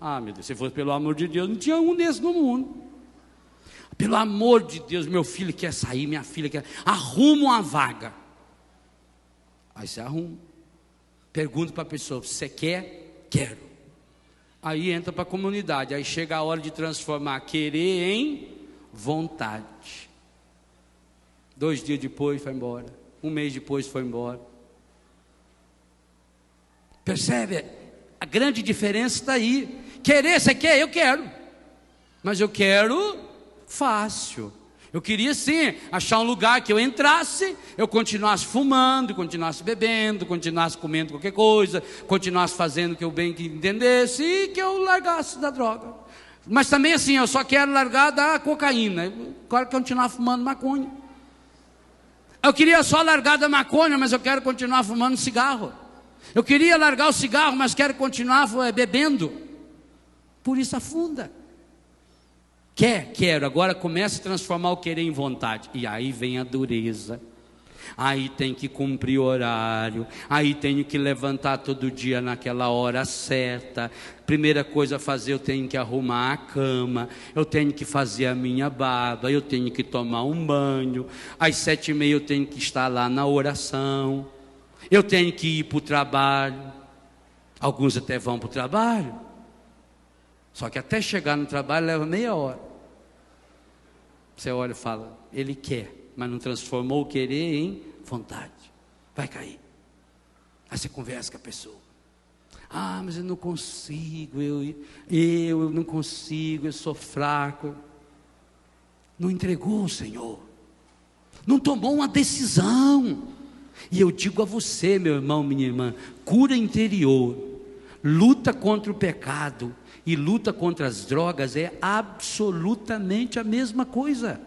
Ah, meu Deus, se fosse pelo amor de Deus, não tinha um desse no mundo. Pelo amor de Deus, meu filho quer sair, minha filha quer... Arruma uma vaga. Aí você arruma. Pergunta para a pessoa, você quer? Quero. Aí entra para a comunidade. Aí chega a hora de transformar querer em vontade. 2 dias depois foi embora. 1 mês depois foi embora. Percebe? A grande diferença está aí. Querer, você quer? Eu quero. Mas eu quero fácil. Eu queria sim achar um lugar que eu entrasse, eu continuasse fumando, continuasse bebendo, continuasse comendo qualquer coisa, continuasse fazendo o que eu bem que entendesse e que eu largasse da droga. Mas também assim, eu só quero largar da cocaína, eu quero continuar fumando maconha. Eu queria só largar da maconha, mas eu quero continuar fumando cigarro. Eu queria largar o cigarro, mas quero continuar bebendo. Por isso afunda. Quero, agora começa a transformar o querer em vontade. E aí vem a dureza. Aí tem que cumprir horário. Aí tenho que levantar todo dia naquela hora certa. Primeira coisa a fazer, eu tenho que arrumar a cama. Eu tenho que fazer a minha barba. Eu tenho que tomar um banho. Às 7h30 eu tenho que estar lá na oração. Eu tenho que ir para o trabalho. Alguns até vão para o trabalho. Só que até chegar no trabalho leva meia hora. Você olha e fala, ele quer, mas não transformou o querer em vontade. Vai cair. Aí você conversa com a pessoa. Ah, mas eu não consigo, eu não consigo, eu sou fraco. Não entregou o Senhor. Não tomou uma decisão. E eu digo a você, meu irmão, minha irmã, cura interior, luta contra o pecado e luta contra as drogas é absolutamente a mesma coisa.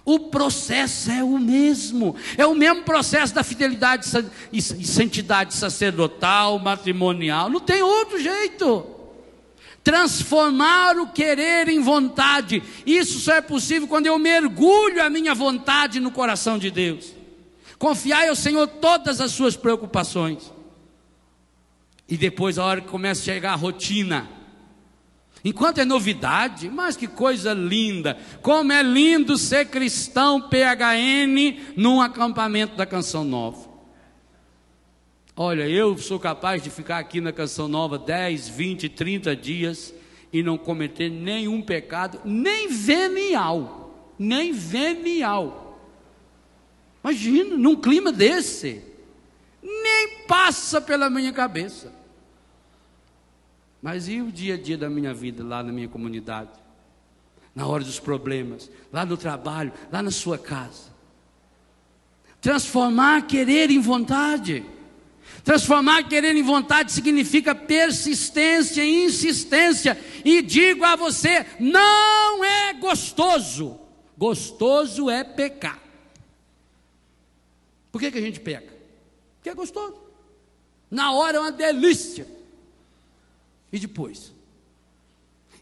O processo é o mesmo processo da fidelidade e santidade sacerdotal, matrimonial, não tem outro jeito. Transformar o querer em vontade, isso só é possível quando eu mergulho a minha vontade no coração de Deus. Confiai ao Senhor todas as suas preocupações. E depois a hora que começa a chegar a rotina, enquanto é novidade, mas que coisa linda, como é lindo ser cristão PHN num acampamento da Canção Nova. Olha, eu sou capaz de ficar aqui na Canção Nova 10, 20, 30 dias e não cometer nenhum pecado, nem venial. Imagina, num clima desse, nem passa pela minha cabeça. Mas e o dia a dia da minha vida lá na minha comunidade? Na hora dos problemas, lá no trabalho, lá na sua casa. Transformar querer em vontade. Transformar querer em vontade significa persistência e insistência. E digo a você, não é gostoso. Gostoso é pecar. Por que a gente peca? Porque é gostoso. Na hora é uma delícia. E depois?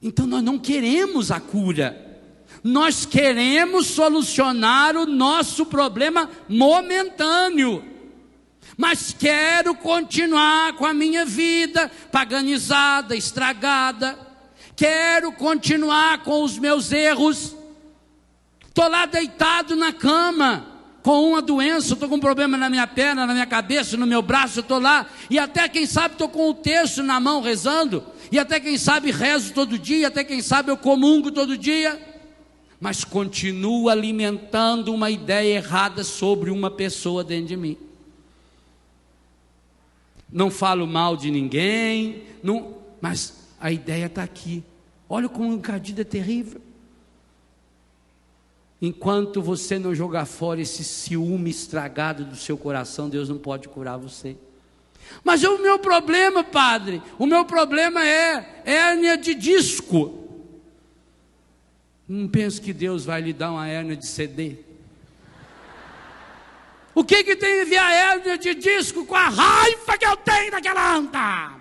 Então nós não queremos a cura. Nós queremos solucionar o nosso problema momentâneo. Mas quero continuar com a minha vida paganizada, estragada. Quero continuar com os meus erros. Estou lá deitado na cama, com uma doença, estou com um problema na minha perna, na minha cabeça, no meu braço, estou lá. E até quem sabe estou com o texto na mão rezando. E até quem sabe rezo todo dia, até quem sabe eu comungo todo dia. Mas continuo alimentando uma ideia errada sobre uma pessoa dentro de mim. Não falo mal de ninguém, mas a ideia está aqui. Olha como o encadilho é terrível. Enquanto você não jogar fora esse ciúme estragado do seu coração, Deus não pode curar você. Mas o meu problema, padre, o meu problema é hérnia de disco. Não penso que Deus vai lhe dar uma hérnia de CD. O que tem a ver a hérnia de disco com a raiva que eu tenho daquela anta?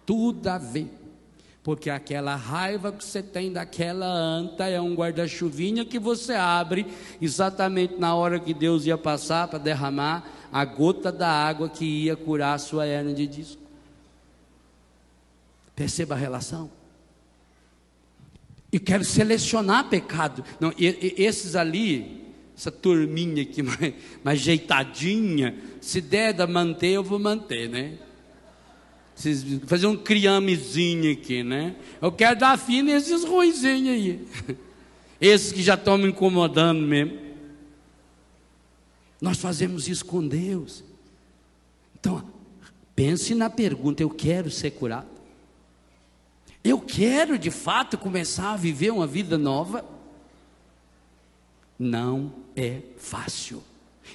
Tudo a ver. Porque aquela raiva que você tem daquela anta é um guarda-chuvinha que você abre exatamente na hora que Deus ia passar para derramar a gota da água que ia curar a sua hérnia de disco. Perceba a relação. E quero selecionar pecado. Não, esses ali, essa turminha aqui mais ajeitadinha, se der da manter, eu vou manter, né? Fazer um criamezinho aqui, né? Eu quero dar fim nesses ruinzinhos aí. Esses que já estão me incomodando mesmo. Nós fazemos isso com Deus. Então, pense na pergunta: eu quero ser curado? Eu quero de fato começar a viver uma vida nova? Não é fácil.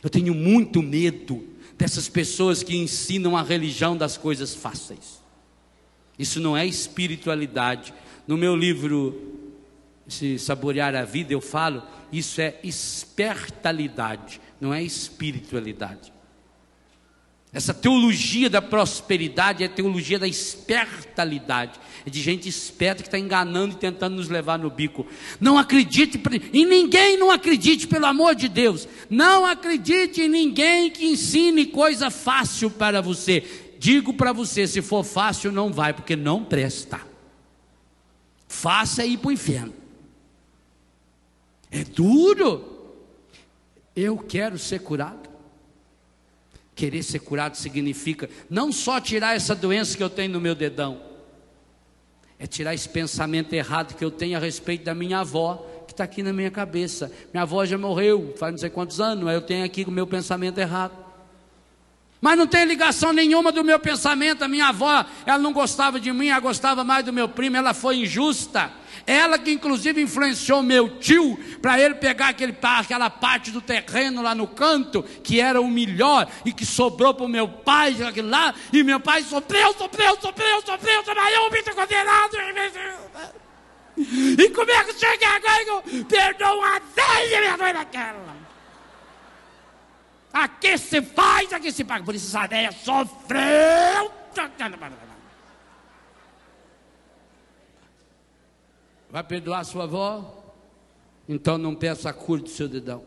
Eu tenho muito medo dessas pessoas que ensinam a religião das coisas fáceis. Isso não é espiritualidade. No meu livro, Se Saborear a Vida, eu falo, isso é espertalidade, não é espiritualidade. Essa teologia da prosperidade é a teologia da espertalidade. É de gente esperta que está enganando e tentando nos levar no bico. Não acredite em ninguém, não acredite, pelo amor de Deus. Não acredite em ninguém que ensine coisa fácil para você. Digo para você, se for fácil não vai, porque não presta. Fácil é ir para o inferno. É duro. Eu quero ser curado. Querer ser curado significa não só tirar essa doença que eu tenho no meu dedão, é tirar esse pensamento errado que eu tenho a respeito da minha avó, que está aqui na minha cabeça. Minha avó já morreu faz não sei quantos anos, mas eu tenho aqui o meu pensamento errado. Mas não tem ligação nenhuma do meu pensamento. A minha avó, ela não gostava de mim, ela gostava mais do meu primo, ela foi injusta. Ela que inclusive influenciou meu tio para ele pegar aquela parte do terreno lá no canto, que era o melhor e que sobrou para o meu pai, aquilo lá, e meu pai sofreu, trabalhou muito condenado. E como é que chega agora que eu perdoo a velha minha mãe daquela? Aqui se faz, aqui se paga. Por isso essa velha sofreu. Vai perdoar sua avó? Então não peça a cura do seu dedão.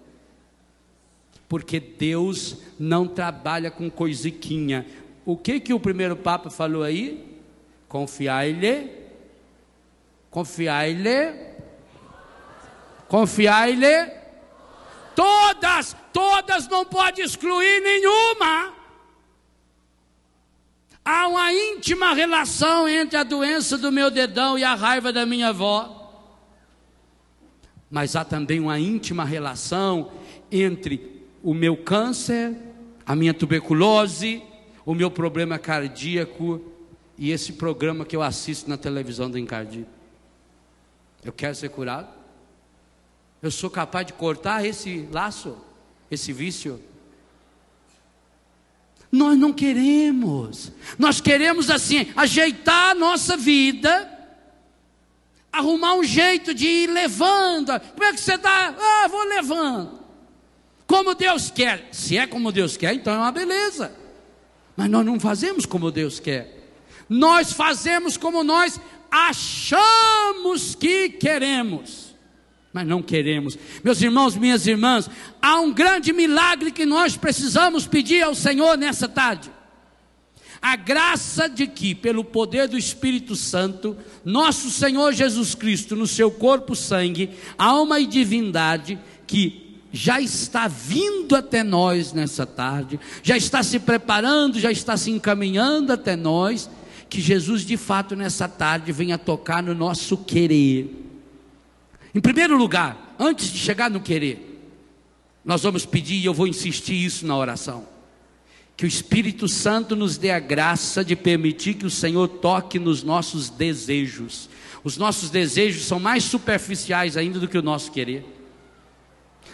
Porque Deus não trabalha com coisiquinha. O que o primeiro Papa falou aí? Confiai-lhe. Todas, não pode excluir nenhuma. Há uma íntima relação entre a doença do meu dedão e a raiva da minha avó. Mas há também uma íntima relação entre o meu câncer, a minha tuberculose, o meu problema cardíaco e esse programa que eu assisto na televisão do Encardido. Eu quero ser curado? Eu sou capaz de cortar esse laço, esse vício? Nós não queremos. Nós queremos assim, ajeitar a nossa vida, arrumar um jeito de ir levando. Como é que você está? Vou levando. Como Deus quer. Se é como Deus quer, então é uma beleza. Mas nós não fazemos como Deus quer. Nós fazemos como nós achamos que queremos, mas não queremos. Meus irmãos, minhas irmãs, há um grande milagre que nós precisamos pedir ao Senhor nessa tarde. A graça de que, pelo poder do Espírito Santo, nosso Senhor Jesus Cristo, no seu corpo, sangue, alma e divindade, que já está vindo até nós nessa tarde, já está se preparando, já está se encaminhando até nós, que Jesus de fato nessa tarde venha tocar no nosso querer. Em primeiro lugar, antes de chegar no querer, nós vamos pedir, e eu vou insistir isso na oração, que o Espírito Santo nos dê a graça de permitir que o Senhor toque nos nossos desejos. Os nossos desejos são mais superficiais ainda do que o nosso querer.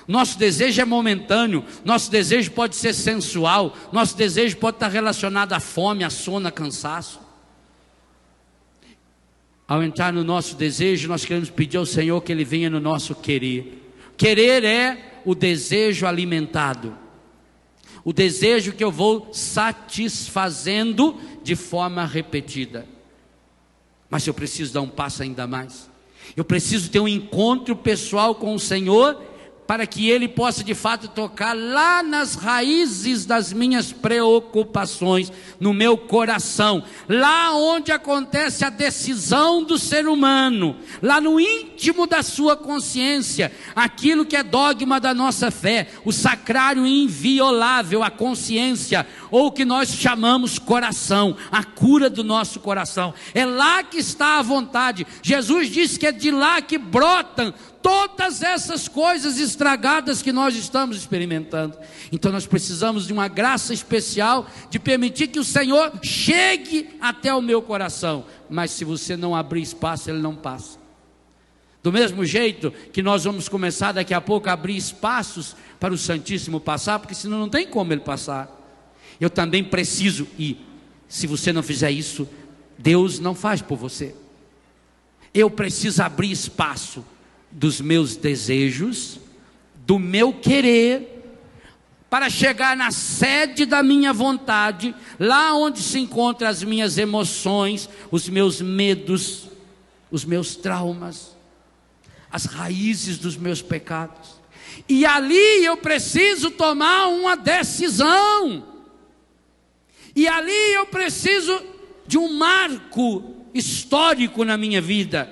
Nosso desejo é momentâneo, nosso desejo pode ser sensual, nosso desejo pode estar relacionado à fome, à sono, a cansaço. Ao entrar no nosso desejo, nós queremos pedir ao Senhor que Ele venha no nosso querer. Querer é o desejo alimentado, o desejo que eu vou satisfazendo de forma repetida. Mas eu preciso dar um passo ainda mais. Eu preciso ter um encontro pessoal com o Senhor para que Ele possa de fato tocar lá nas raízes das minhas preocupações, no meu coração, lá onde acontece a decisão do ser humano, lá no íntimo da sua consciência, aquilo que é dogma da nossa fé, o sacrário inviolável, a consciência, ou o que nós chamamos coração, a cura do nosso coração. É lá que está a vontade. Jesus disse que é de lá que brotam todas essas coisas estragadas que nós estamos experimentando. Então nós precisamos de uma graça especial, de permitir que o Senhor chegue até o meu coração. Mas se você não abrir espaço, Ele não passa. Do mesmo jeito que nós vamos começar daqui a pouco a abrir espaços para o Santíssimo passar, porque senão não tem como Ele passar. Eu também preciso, e se você não fizer isso, Deus não faz por você. Eu preciso abrir espaço dos meus desejos, do meu querer, para chegar na sede da minha vontade, lá onde se encontram as minhas emoções, os meus medos, os meus traumas, as raízes dos meus pecados. E ali eu preciso tomar uma decisão. E ali eu preciso de um marco histórico na minha vida.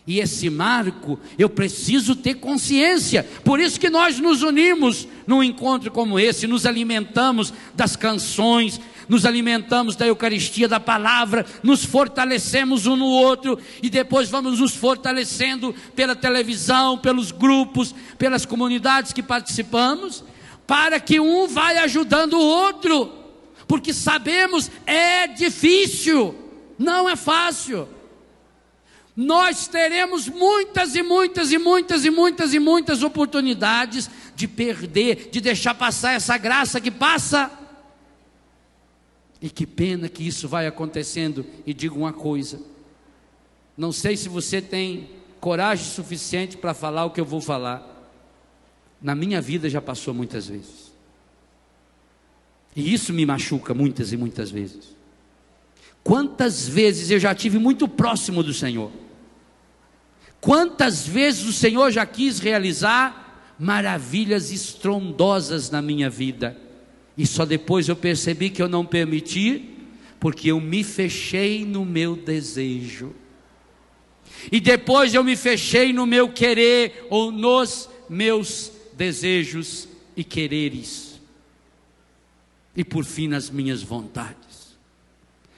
E esse marco, eu preciso ter consciência. Por isso que nós nos unimos num encontro como esse, nos alimentamos das canções, nos alimentamos da Eucaristia, da palavra, nos fortalecemos um no outro, e depois vamos nos fortalecendo pela televisão, pelos grupos, pelas comunidades que participamos, para que um vai ajudando o outro, porque sabemos, é difícil, não é fácil. Nós teremos muitas oportunidades de perder, de deixar passar essa graça que passa. E que pena que isso vai acontecendo. E digo uma coisa, não sei se você tem coragem suficiente para falar o que eu vou falar. Na minha vida já passou muitas vezes. E isso me machuca muitas e muitas vezes. Quantas vezes eu já estive muito próximo do Senhor. Quantas vezes o Senhor já quis realizar maravilhas estrondosas na minha vida. E só depois eu percebi que eu não permiti, porque eu me fechei no meu desejo. E depois eu me fechei no meu querer, ou nos meus desejos e quereres. E por fim nas minhas vontades.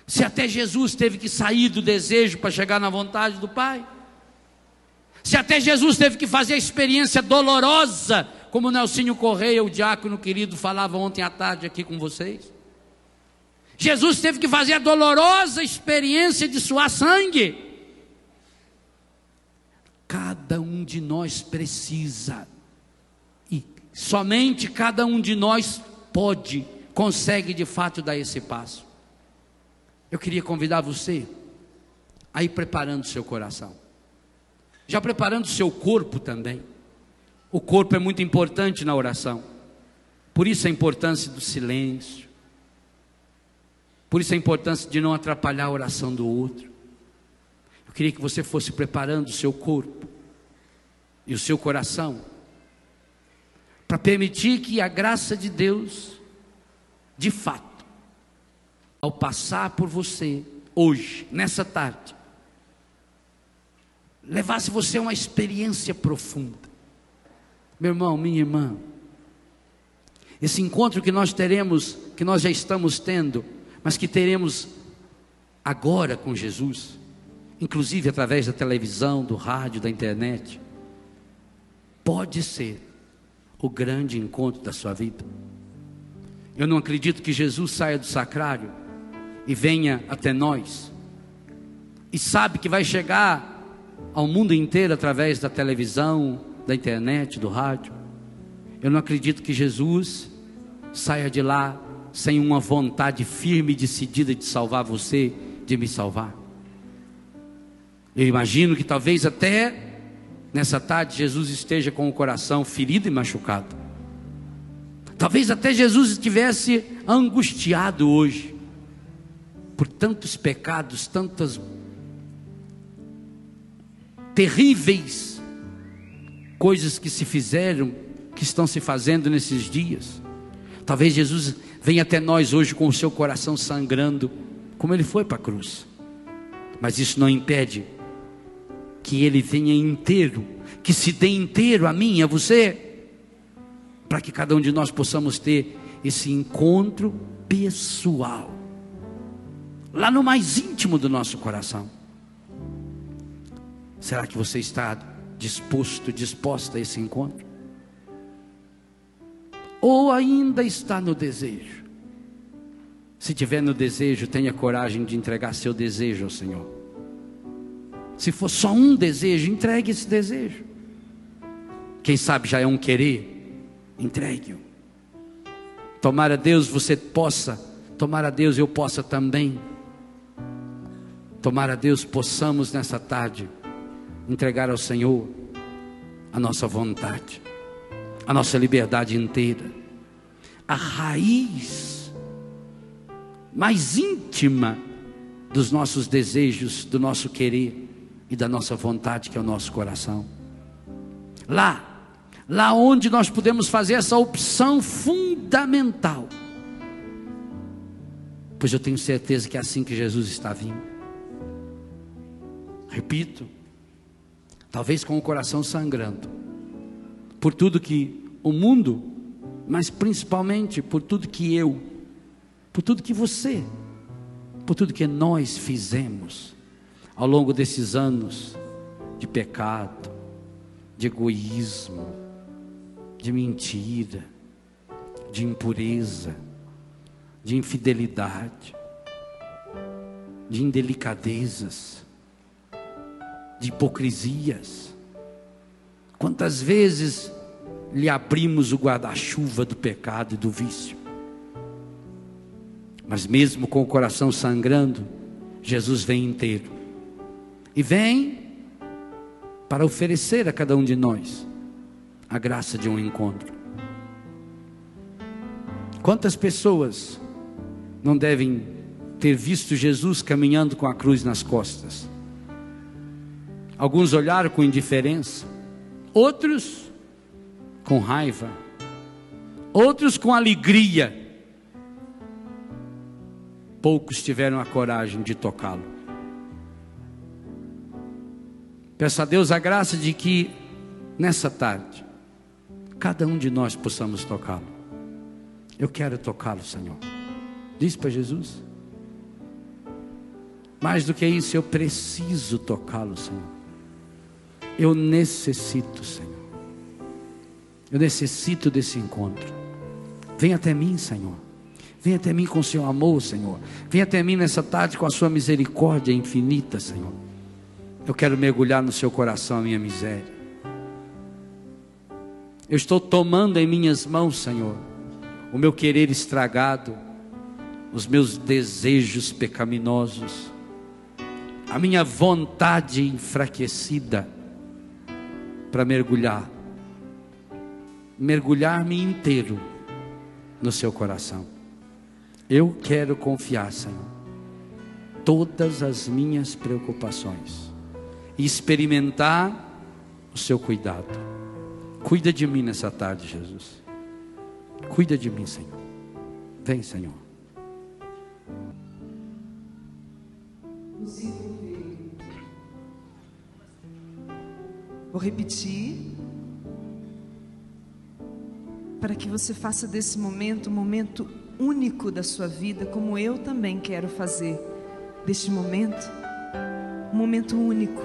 Se até Jesus teve que sair do desejo para chegar na vontade do Pai. Se até Jesus teve que fazer a experiência dolorosa, como o Nelsinho Correia, o diácono querido, falava ontem à tarde aqui com vocês. Jesus teve que fazer a dolorosa experiência de suar sangue. Cada um de nós precisa, e somente cada um de nós consegue de fato dar esse passo. Eu queria convidar você a ir preparando o seu coração, já preparando o seu corpo também. O corpo é muito importante na oração, por isso a importância do silêncio, por isso a importância de não atrapalhar a oração do outro. Eu queria que você fosse preparando o seu corpo e o seu coração, para permitir que a graça de Deus, de fato, ao passar por você, hoje, nessa tarde, levasse você a uma experiência profunda. Meu irmão, minha irmã, esse encontro que nós teremos, que nós já estamos tendo, mas que teremos agora com Jesus, inclusive através da televisão, do rádio, da internet, pode ser o grande encontro da sua vida. Eu não acredito que Jesus saia do sacrário e venha até nós, e sabe que vai chegar ao mundo inteiro através da televisão, da internet, do rádio. Eu não acredito que Jesus saia de lá sem uma vontade firme e decidida de salvar você, de me salvar. Eu imagino que talvez até nessa tarde Jesus esteja com o coração ferido e machucado. Talvez até Jesus estivesse angustiado hoje por tantos pecados, tantas terríveis coisas que se fizeram, que estão se fazendo nesses dias. Talvez Jesus venha até nós hoje com o seu coração sangrando, como ele foi para a cruz. Mas isso não impede que ele venha inteiro, que se dê inteiro a mim e a você, para que cada um de nós possamos ter esse encontro pessoal, lá no mais íntimo do nosso coração. Será que você está disposta a esse encontro? Ou ainda está no desejo? Se tiver no desejo, tenha coragem de entregar seu desejo ao Senhor. Se for só um desejo, entregue esse desejo. Quem sabe já é um querer, entregue-o. Tomara Deus você possa, tomara Deus eu possa também. Tomara Deus possamos nessa tarde entregar ao Senhor a nossa vontade, a nossa liberdade inteira, a raiz mais íntima dos nossos desejos, do nosso querer e da nossa vontade, que é o nosso coração. Lá onde nós podemos fazer essa opção fundamental, pois eu tenho certeza que é assim que Jesus está vindo. Repito, talvez com o coração sangrando, por tudo que o mundo, mas principalmente por tudo que por tudo que você, por tudo que nós fizemos ao longo desses anos de pecado, de egoísmo, de mentira, de impureza, de infidelidade, de indelicadezas, de hipocrisias. Quantas vezes lhe abrimos o guarda-chuva do pecado e do vício? Mas mesmo com o coração sangrando, Jesus vem inteiro. E vem para oferecer a cada um de nós a graça de um encontro. Quantas pessoas não devem ter visto Jesus caminhando com a cruz nas costas? Alguns olharam com indiferença, outros com raiva, outros com alegria. Poucos tiveram a coragem de tocá-lo. Peço a Deus a graça de que nessa tarde cada um de nós possamos tocá-lo. Eu quero tocá-lo, Senhor. Diz para Jesus. Mais do que isso, eu preciso tocá-lo, Senhor. Eu necessito, Senhor. Eu necessito desse encontro. Vem até mim, Senhor. Vem até mim com o seu amor, Senhor. Vem até mim nessa tarde com a sua misericórdia infinita, Senhor. Eu quero mergulhar no seu coração a minha miséria. Eu estou tomando em minhas mãos, Senhor, o meu querer estragado, os meus desejos pecaminosos, a minha vontade enfraquecida, para mergulhar-me inteiro no seu coração. Eu quero confiar, Senhor, todas as minhas preocupações e experimentar o seu cuidado. Cuida de mim nessa tarde, Jesus. Cuida de mim, Senhor. Vem, Senhor. Vou repetir, para que você faça desse momento um momento único da sua vida, como eu também quero fazer deste momento, um momento único.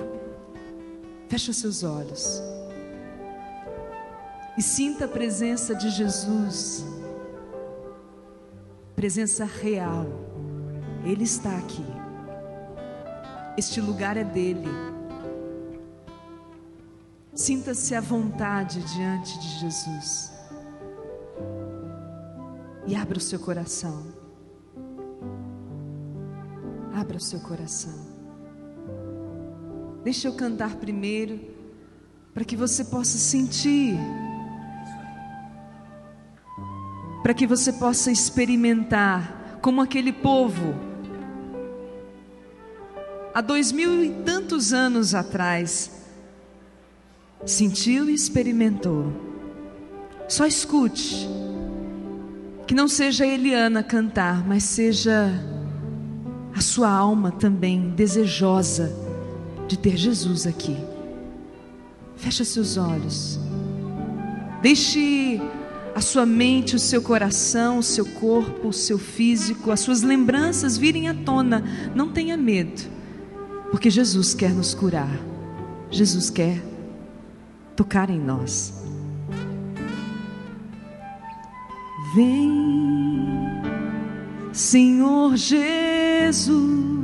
Feche os seus olhos e sinta a presença de Jesus, presença real. Ele está aqui, este lugar é dele. Sinta-se à vontade diante de Jesus e abra o seu coração. Abra o seu coração. Deixa eu cantar primeiro, para que você possa sentir, para que você possa experimentar, como aquele povo, há 2000 e tantos anos atrás, sentiu e experimentou. Só escute. Que não seja a Eliana cantar, mas seja a sua alma também desejosa de ter Jesus aqui. Feche seus olhos. Deixe a sua mente, o seu coração, o seu corpo, o seu físico, as suas lembranças virem à tona. Não tenha medo, porque Jesus quer nos curar. Jesus quer tocar em nós. Vem, Senhor Jesus.